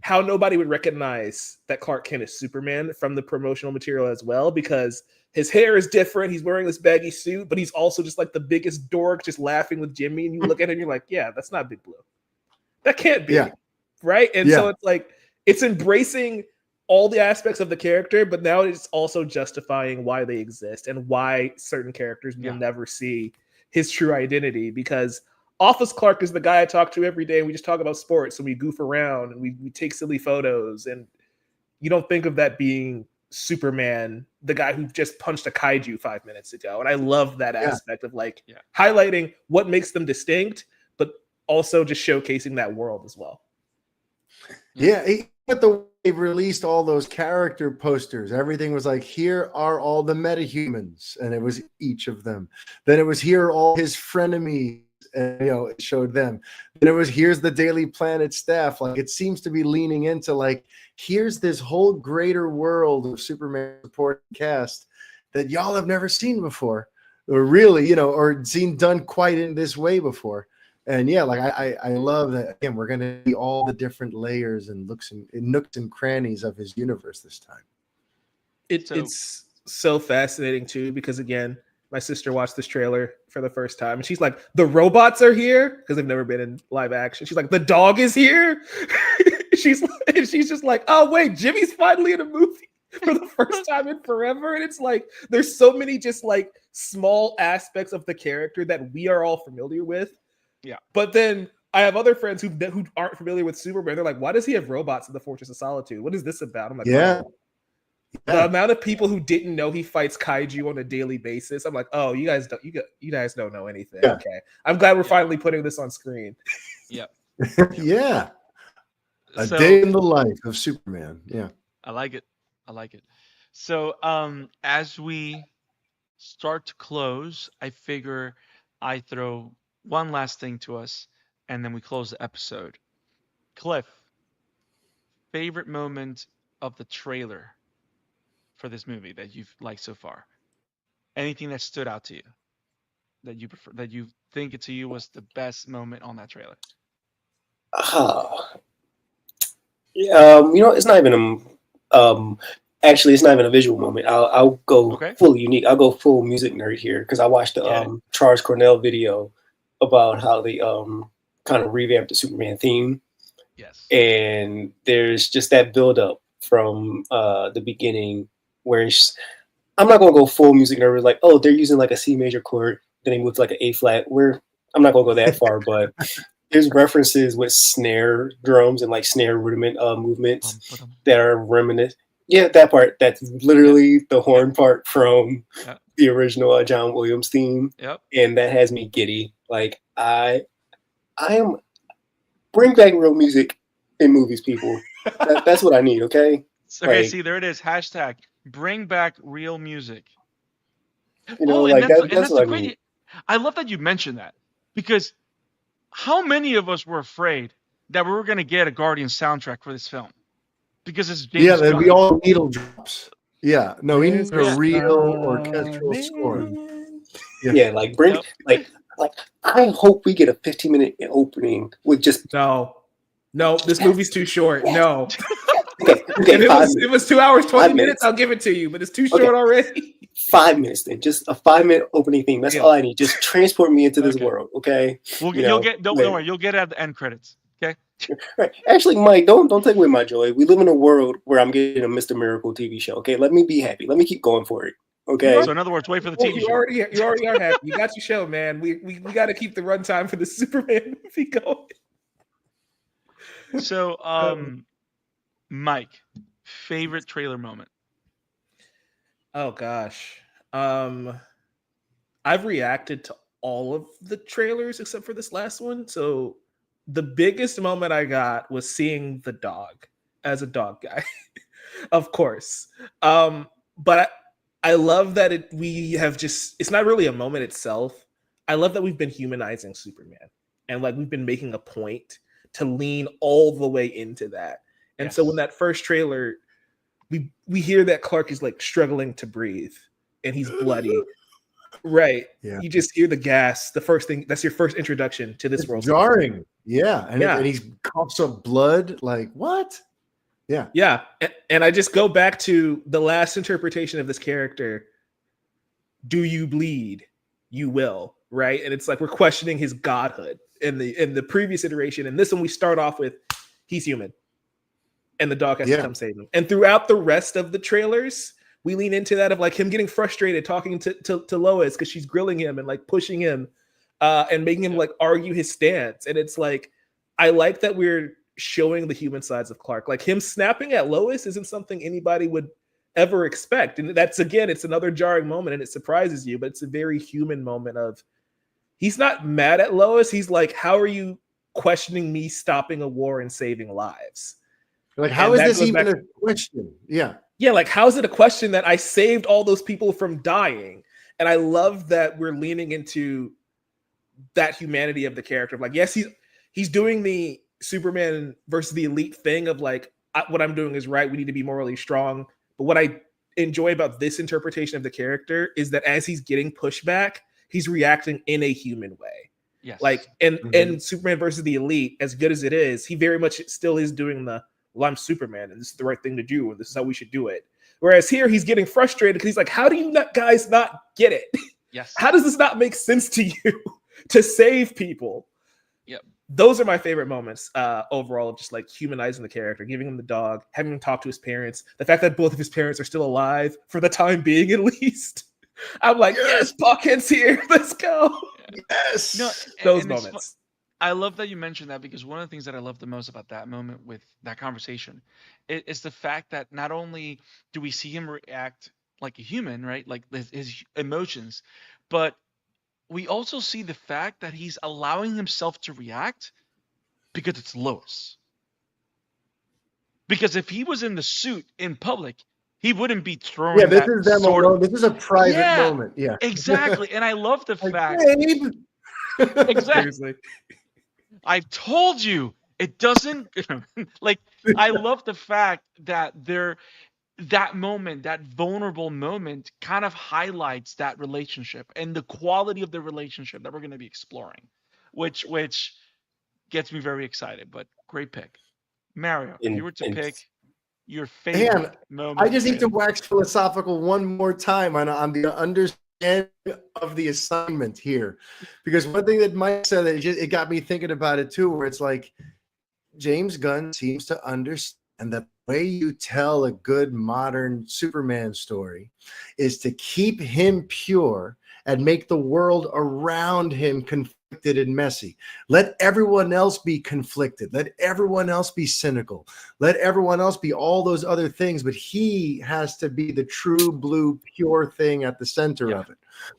how nobody would recognize that Clark Kent is Superman from the promotional material as well, because his hair is different. He's wearing this baggy suit, but he's also just like the biggest dork, just laughing with Jimmy. And you look at him and you're like, yeah, that's not Big Blue. That can't be. Right. And so it's like, it's embracing all the aspects of the character, but now it's also justifying why they exist and why certain characters will never see his true identity, because Office Clark is the guy I talk to every day, and we just talk about sports and we goof around and we take silly photos, and you don't think of that being Superman, the guy who just punched a kaiju 5 minutes ago. And I love that aspect of like highlighting what makes them distinct, but also just showcasing that world as well. But the way they released all those character posters, everything was like, here are all the metahumans, and it was each of them. Then it was, here are all his frenemies, and it showed them. Then it was, here's the Daily Planet staff. Like, it seems to be leaning into like, here's this whole greater world of Superman supporting cast that y'all have never seen before, or really, or seen done quite in this way before. And I love that. Again, we're going to see all the different layers and nooks and crannies of his universe this time. It's so fascinating too, because again, my sister watched this trailer for the first time, and she's like, "The robots are here," because they've never been in live action. She's like, "The dog is here." she's just like, "Oh wait, Jimmy's finally in a movie for the first time in forever." And it's like, there's so many just like small aspects of the character that we are all familiar with. Yeah. But then I have other friends who aren't familiar with Superman. They're like, why does he have robots in the Fortress of Solitude? What is this about? I'm like, the amount of people who didn't know he fights kaiju on a daily basis. I'm like, oh, you guys don't know anything. Yeah. Okay. I'm glad we're finally putting this on screen. Yep. A day in the life of Superman. Yeah. I like it. So as we start to close, I figure I throw one last thing to us, and then we close the episode. Cliff, favorite moment of the trailer for this movie that you've liked so far? Anything that stood out to you that you prefer, that you think to you was the best moment on that trailer? It's not even actually, it's not even a visual moment. I'll go fully unique. I'll go full music nerd here, because I watched the Charles Cornell video about how they kind of revamped the Superman theme. Yes. And there's just that build up from the beginning where I'm not going to go full music nerd, like, oh, they're using like a C major chord, then they move to like an A flat. I'm not going to go that far, but there's references with snare drums and like snare rudiment movements that are reminiscent. Yeah, that part. That's literally the horn part from the original John Williams theme. Yep. And that has me giddy. Like, I am, bring back real music in movies, people. That's what I need, okay? Okay, see, there it is. Hashtag Bring back real music. You know, Oh, and like that's that's the what I mean. great. I love that you mentioned that because how many of us were afraid that we were going to get a Guardian soundtrack for this film because it's Yeah, James that'd be Gunn. all needle drops. Yeah, no, he needs a Yeah. real orchestral score. Yeah, Yeah, like bring Yep. like I hope we get a 15-minute opening with just No, this movie's too short. yes, No. yes. Okay, If okay, it five was minutes. 2 hours, 20 5 minutes, minutes. I'll give it to you, but it's too Okay, short already. 5 minutes then. Just a 5-minute opening theme. That's all Deal. I need. Just transport me into this Okay. world, okay? We'll You get. You'll know, get. Don't like, worry. You'll get it at the end credits. Okay. right. Actually, Mike, don't take away my joy. We live in a world where I'm getting a Mr. Miracle TV show. Okay, let me be happy. Let me keep going for it. Okay. So in other words, wait for the Well, TV you show. already are happy. You got your show, man. We got to keep the runtime for the Superman movie going. So, Mike, favorite trailer moment. Oh gosh. I've reacted to all of the trailers except for this last one. So the biggest moment I got was seeing the dog as a dog guy. Of course. But I love that we have just, it's not really a moment itself. I love that we've been humanizing Superman and like we've been making a point to lean all the way into that. And so when Yes. that first trailer, we hear that Clark is like struggling to breathe and he's bloody. Right. yeah. You just hear the gas. The first thing, that's your first introduction to this It's world. jarring. Yeah, and Yeah. and he's coughs up blood. Like what? Yeah, Yeah. And I just go back to the last interpretation of this character. Do you bleed? You will. Right. And it's like we're questioning his godhood in the previous iteration. And this one we start off with he's human. And the dog has to Yeah. come save him. And throughout the rest of the trailers, we lean into that of like him getting frustrated talking to Lois because she's grilling him and like pushing him and making him like argue his stance. And it's like, I like that we're showing the human sides of Clark. Like him snapping at Lois isn't something anybody would ever expect. And that's, again, it's another jarring moment and it surprises you, but it's a very human moment of he's not mad at Lois. He's like, how are you questioning me stopping a war and saving lives? like how And is that this goes even back- a question? Yeah, Yeah, like how is it a question that I saved all those people from dying? And I love that we're leaning into that humanity of the character. Like, yes, he's doing the Superman versus the elite thing of like, what I'm doing is right. We need to be morally strong. But what I enjoy about this interpretation of the character is that as he's getting pushback, he's reacting in a human way. Yes. Like, and Superman versus the elite, as good as it is, he very much still is doing the, well, I'm Superman and this is the right thing to do and this is how we should do it. Whereas here he's getting frustrated because he's like, how do you guys not get it? Yes. How does this not make sense to you to save people? Yep. Those are my favorite moments overall of just like humanizing the character, giving him the dog, having him talk to his parents, the fact that both of his parents are still alive for the time being at least. I'm like, yes, Buckhead's here. Let's go. yes. No, Those and it's moments. I love that you mentioned that because one of the things that I love the most about that moment with that conversation is the fact that not only do we see him react like a human, right? Like his emotions, but we also see the fact that he's allowing himself to react because it's Lois. Because if he was in the suit in public, he wouldn't be throwing Yeah, this that is them sort alone. of. This is a private Yeah, moment. Yeah, exactly. And I love the like, fact. babe. Exactly. Seriously. I've told you it doesn't like I love the fact that that moment, that vulnerable moment kind of highlights that relationship and the quality of the relationship that we're going to be exploring, which gets me very excited, but great pick. Mario, if you were to And pick your favorite moment. I of just the need to trailer. wax philosophical one more time on the understanding of the assignment here, because one thing that Mike said that it got me thinking about it too, where it's like James Gunn seems to understand that the way you tell a good modern Superman story is to keep him pure and make the world around him conflicted and messy. Let everyone else be conflicted. Let everyone else be cynical. Let everyone else be all those other things, but he has to be the true blue pure thing at the center of it.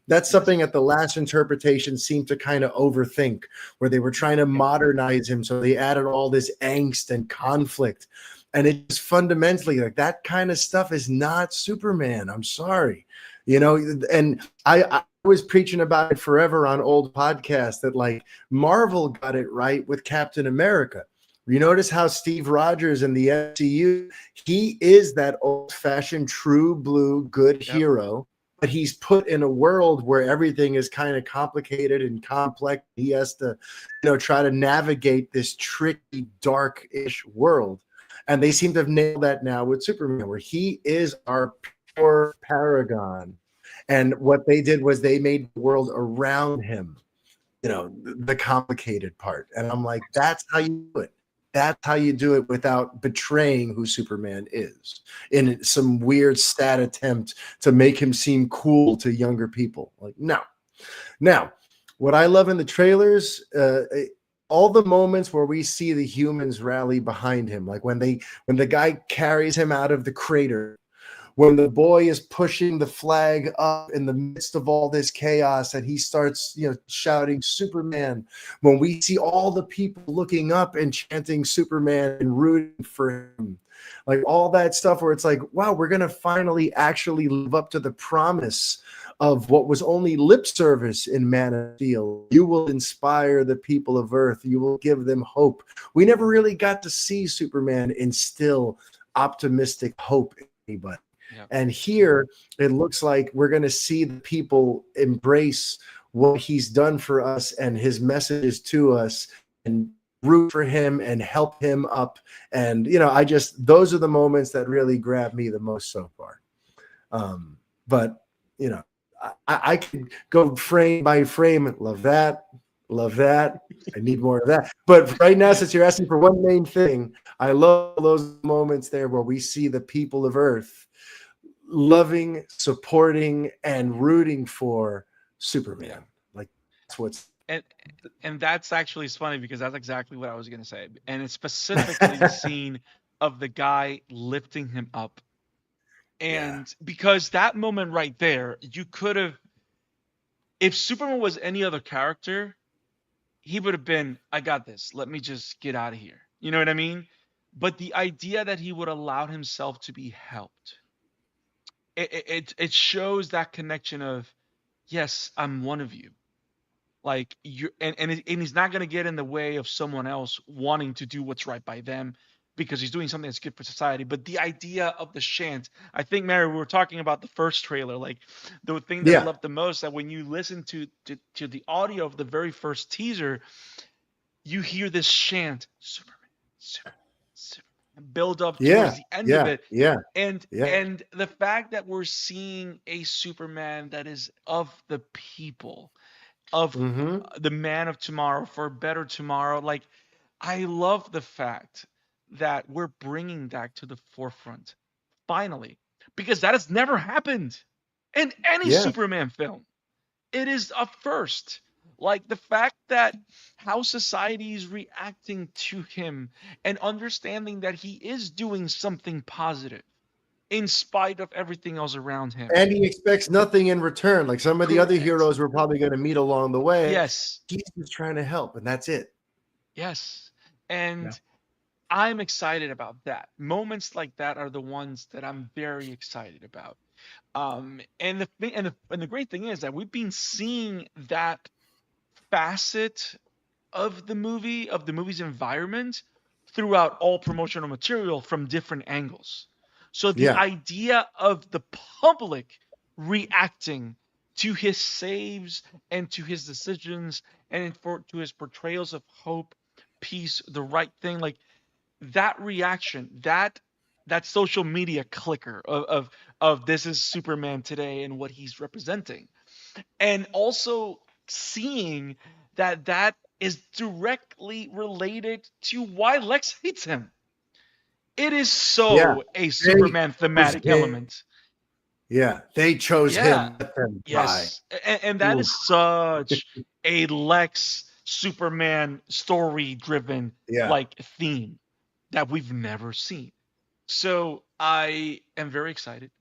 That's something that the last interpretation seemed to kind of overthink, where they were trying to modernize him. So they added all this angst and conflict. And it's fundamentally like that kind of stuff is not Superman. I'm sorry. And I was preaching about it forever on old podcasts that like Marvel got it right with Captain America. You notice how Steve Rogers in the MCU, he is that old-fashioned true blue good Yep. hero, but he's put in a world where everything is kind of complicated and complex. He has to, try to navigate this tricky, dark-ish world. And they seem to have nailed that now with Superman, where he is our pure paragon. And what they did was they made the world around him, the complicated part. And I'm like, that's how you do it. That's how you do it without betraying who Superman is in some weird stat attempt to make him seem cool to younger people. Like, no. Now, what I love in the trailers, all the moments where we see the humans rally behind him, like when the guy carries him out of the crater, when the boy is pushing the flag up in the midst of all this chaos and he starts, shouting Superman, when we see all the people looking up and chanting Superman and rooting for him, like all that stuff where it's like, wow, we're going to finally actually live up to the promise of what was only lip service in Man of Steel. You will inspire the people of Earth. You will give them hope. We never really got to see Superman instill optimistic hope in anybody. Yep. And here it looks like we're going to see the people embrace what he's done for us and his messages to us and root for him and help him up. And, those are the moments that really grab me the most so far. But, I could go frame by frame. Love that. I need more of that. But right now, since you're asking for one main thing, I love those moments there where we see the people of Earth loving, supporting, and rooting for Superman. Like that's what's and that's actually funny because that's exactly what I was gonna say. And it's specifically the scene of the guy lifting him up. And because that moment right there, you could have, if Superman was any other character, he would have been, I got this. Let me just get out of here. You know what I mean? But the idea that he would allow himself to be helped, it shows that connection of, yes, I'm one of you. Like you, and he's not gonna get in the way of someone else wanting to do what's right by them because he's doing something that's good for society. But the idea of the chant, I think, Mary, we were talking about the first trailer. Like the thing that I loved the most, that when you listen to the audio of the very first teaser, you hear this chant, Superman, Superman, Superman, build up towards the end of it. And the fact that we're seeing a Superman that is of the people, of the man of tomorrow, for a better tomorrow. Like, I love the fact that we're bringing that to the forefront finally, because that has never happened in any Superman film. It is a first. Like the fact that how society is reacting to him and understanding that he is doing something positive in spite of everything else around him. And he expects nothing in return. Like some of the other heroes we're probably going to meet along the way. Yes. He's just trying to help, and that's it. Yes. And I'm excited about that. Moments like that are the ones that I'm very excited about. And the great thing is that we've been seeing that facet of the movie's environment throughout all promotional material from different angles. So the idea of the public reacting to his saves and to his decisions and to his portrayals of hope, peace, the right thing, like that reaction, that social media clicker of this is Superman today and what he's representing, and also seeing that is directly related to why Lex hates him. It is so a Superman thematic element. Yeah, they chose him. Let them yes, and that is such a Lex Superman story-driven like theme that we've never seen. So I am very excited.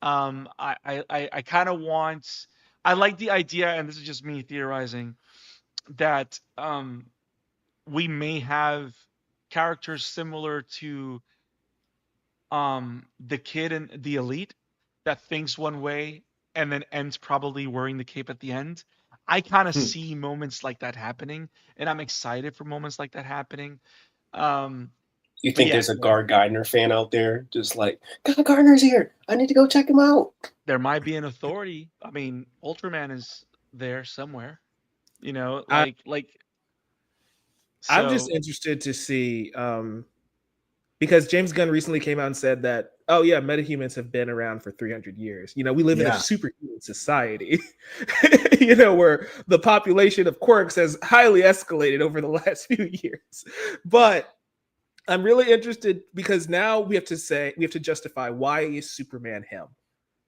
I kind of want. I like the idea, and this is just me theorizing, that we may have characters similar to the kid in the elite that thinks one way and then ends probably wearing the cape at the end. I kind of Hmm. see moments like that happening, and I'm excited for moments like that happening. Um, You but think yeah, there's a Gar Gardner fan out there just like, God Gardner's here. I need to go check him out. there might be an authority. I mean, Ultraman is there somewhere, I, I'm just so interested to see because James Gunn recently came out and said that, oh yeah, metahumans have been around for 300 years. We live in a Yeah. superhuman society, where the population of quirks has highly escalated over the last few years. But I'm really interested because now we have to justify why is Superman him,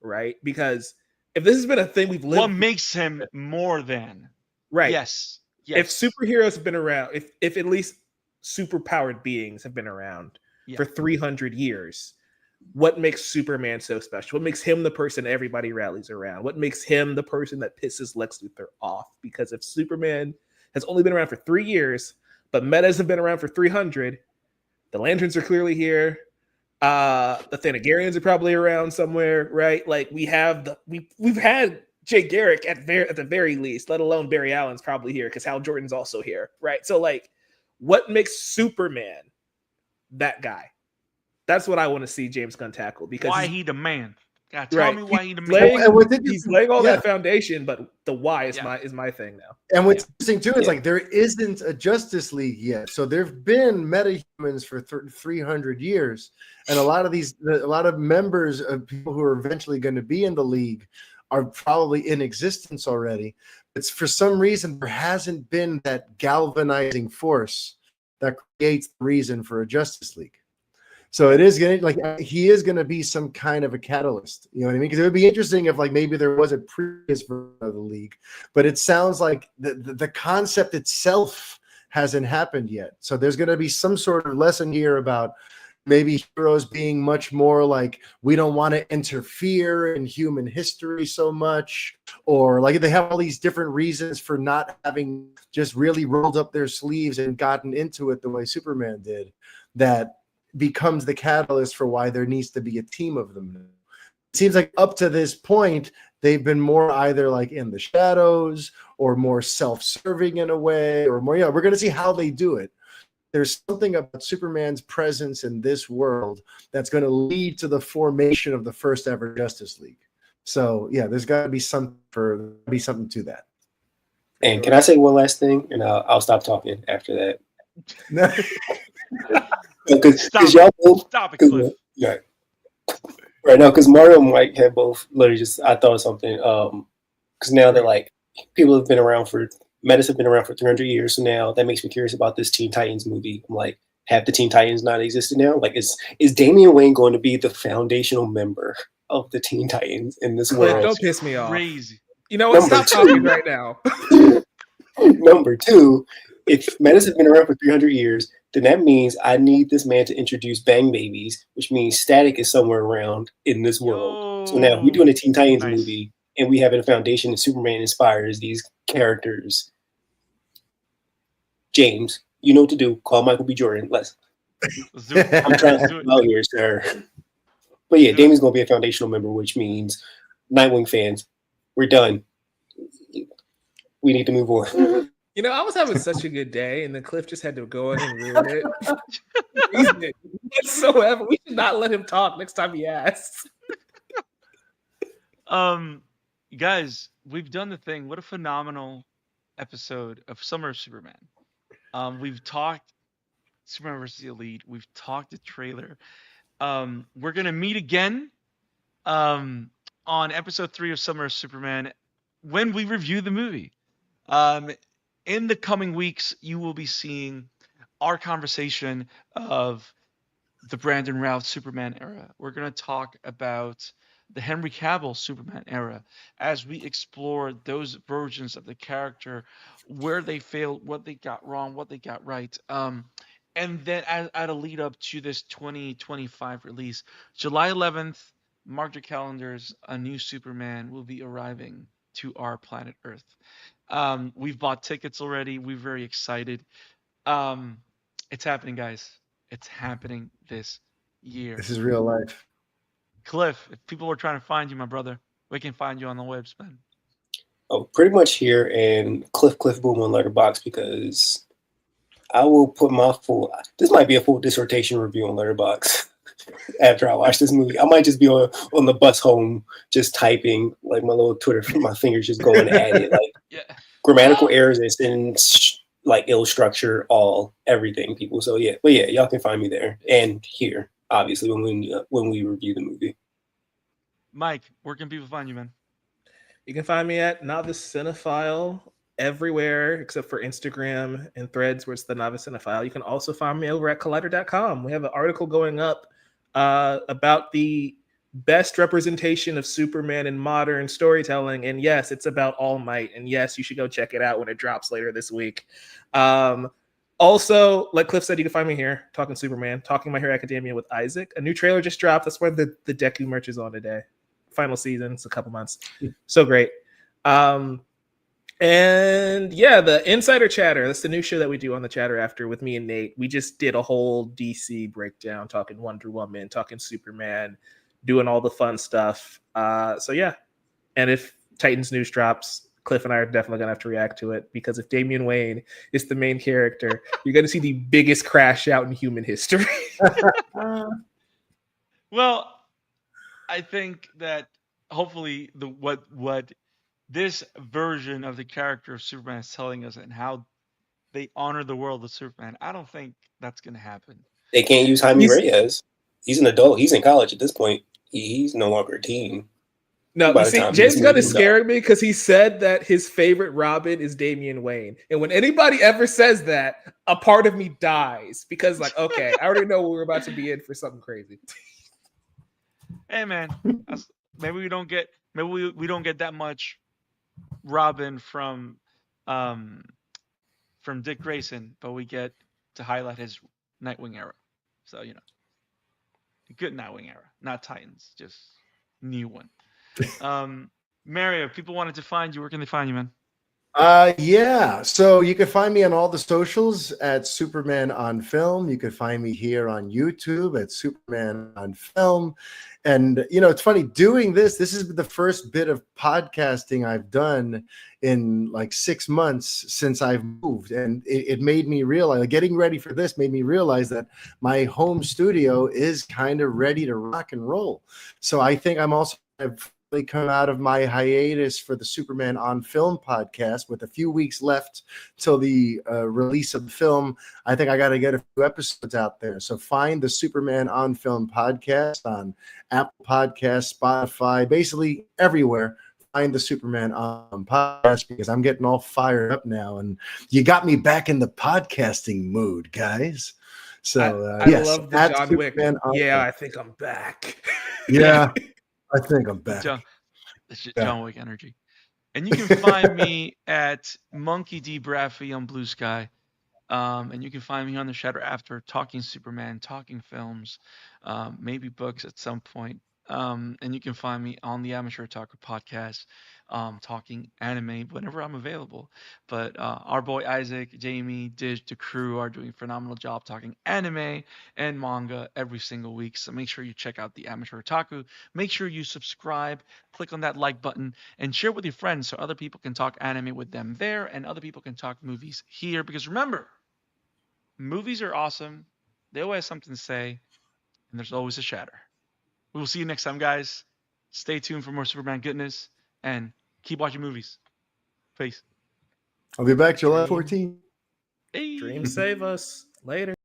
right? Because if this has been a thing we've what lived through, makes him more than? right? Yes, If yes, superheroes have been around, if at least superpowered beings have been around yeah. for 300 years, what makes Superman so special? What makes him the person everybody rallies around? What makes him the person that pisses Lex Luthor off? Because if Superman has only been around for 3 years, but metas have been around for 300, the Lanterns are clearly here. The Thanagarians are probably around somewhere, right? Like we've had Jay Garrick at the very least, let alone Barry Allen's probably here because Hal Jordan's also here, right? So like, what makes Superman that guy? That's what I want to see James Gunn tackle because Why he's he the man? God, tell right. me He's why he the man. Well, and what's he's interesting, laying all yeah, that foundation, but the why is Yeah, my thing now. and yeah. what's interesting too is Yeah. like there isn't a Justice League yet. So there've been metahumans for 300 years, and a lot of members of people who are eventually going to be in the league are probably in existence already. It's for some reason there hasn't been that galvanizing force that creates the reason for a Justice League. So it is gonna like he is gonna be some kind of a catalyst. You know what I mean? Because it would be interesting if like maybe there was a previous version of the league, but it sounds like the concept itself hasn't happened yet. So there's gonna be some sort of lesson here about maybe heroes being much more like we don't want to interfere in human history so much, or like they have all these different reasons for not having just really rolled up their sleeves and gotten into it the way Superman did. That becomes the catalyst for why there needs to be a team of them. It seems like up to this point, they've been more either like in the shadows or more self-serving in a way, or more, we're going to see how they do it. There's something about Superman's presence in this world that's going to lead to the formation of the first ever Justice League. So yeah, there's got to be something to that. For And sure. can I say one last thing? And I'll stop talking after that. Because Stop it. y'all both, Stop it, cause, Cliff. yeah, right now, because Mario and Mike have both literally just, I thought of something. Because now they're like, people have been around for, Metas have been around for 300 years. So now that makes me curious about this Teen Titans movie. I'm like, have the Teen Titans not existed now? Like, is Damian Wayne going to be the foundational member of the Teen Titans in this Cliff, world? don't piss me off. Crazy. You know what? Number Stop talking two, right now. number two, if Menace has been around for 300 years, then that means I need this man to introduce Bang Babies, which means Static is somewhere around in this world. So now if we're doing Yo, a Teen Titans nice. movie and we have a foundation and Superman inspires these characters, James, you know what to do. Call Michael B. Jordan. Let's do it. I'm trying to Let's help do it. you out here, sir. But Let's yeah, do it. Damien's going to be a foundational member, which means Nightwing fans, we're done. We need to move on. I was having such a good day, and then Cliff just had to go in and ruin it. Reason whatsoever. We should not let him talk next time he asks. Guys, we've done the thing. What a phenomenal episode of Summer of Superman. We've talked Superman versus the Elite. We've talked the trailer. We're gonna meet again on episode 3 of Summer of Superman when we review the movie. Um, in the coming weeks, you will be seeing our conversation of the Brandon Routh Superman era. We're going to talk about the Henry Cavill Superman era as we explore those versions of the character, where they failed, what they got wrong, what they got right. And then at a lead up to this 2025 release, July 11th, mark your calendars, a new Superman will be arriving to our planet Earth. We've bought tickets already. We're very excited. Um, it's happening, guys. It's happening this year. This is real life. Cliff, if people were trying to find you, my brother, we can find you on the webs, man. Oh, pretty much here and Cliff Boom on Letterboxd, because I will put my full. This might be a full dissertation review on Letterboxd after I watch this movie. I might just be on the bus home, just typing like my little Twitter, my fingers just going at it, like Yeah. grammatical errors and like ill structure, everything, people. So yeah, but yeah, y'all can find me there and here, obviously, when we review the movie. Mike, where can people find you, man? You can find me at Novice Cinephile everywhere except for Instagram and Threads, where it's the Novice Cinephile. You can also find me over at collider.com. We have an article going up about the best representation of Superman in modern storytelling. And yes, it's about All Might. And yes, you should go check it out when it drops later this week. Also, like Cliff said, you can find me here talking Superman, talking My Hero Academia with Isaac. A new trailer just dropped. That's where the Deku merch is on today. Final season. It's a couple months. So great. And yeah, the Insider Chatter. That's the new show that we do on the Chatter After with me and Nate. We just did a whole DC breakdown, talking Wonder Woman, talking Superman, doing all the fun stuff. So yeah. And if Titans news drops, Cliff and I are definitely gonna have to react to it, because if Damian Wayne is the main character, you're gonna see the biggest crash out in human history. Well, I think that hopefully what this version of the character of Superman is telling us and how they honor the world of Superman, I don't think that's going to happen. They can't use Jaime Reyes. He's an adult. He's in college at this point. He's no longer a teen. No, you see, James Gunn is scaring me because he said that his favorite Robin is Damian Wayne. And when anybody ever says that, a part of me dies, because like, okay, I already know we're about to be in for something crazy. Hey man, maybe we don't get that much Robin from Dick Grayson, but we get to highlight his Nightwing era. So a good Nightwing era, not Titans, just new one. Mario, if people wanted to find you, where can they find you, man? Yeah, so you can find me on all the socials at Superman on Film. You can find me here on YouTube at Superman on Film. And it's funny doing this. This is the first bit of podcasting I've done in like 6 months since I've moved, and it made me realize, getting ready for this made me realize that my home studio is kind of ready to rock and roll. So I think I'm also come out of my hiatus for the Superman on Film podcast with a few weeks left till the release of the film. I think I got to get a few episodes out there. So find the Superman on Film podcast on Apple Podcasts, Spotify, basically everywhere. Find the Superman on podcast, because I'm getting all fired up now, and you got me back in the podcasting mood, guys. So I yes, love the John Wick. Yeah, I think I'm back. Yeah. I think I'm back. John Wick energy. And you can find me at Monkey D. Braffy on Blue Sky. And you can find me on the Shadow After, talking Superman, talking films, maybe books at some point. And you can find me on the Amateur Talker podcast, talking anime whenever I'm available. But our boy Isaac, Jamie, Dish, the crew are doing a phenomenal job talking anime and manga every single week. So make sure you check out the Amateur Otaku. Make sure you subscribe, click on that like button, and share with your friends so other people can talk anime with them there, and other people can talk movies here. Because remember, movies are awesome. They always have something to say, and there's always a shatter. We will see you next time, guys. Stay tuned for more Superman goodness, and keep watching movies. Peace. I'll be back July 14th. Dreams save us. Later.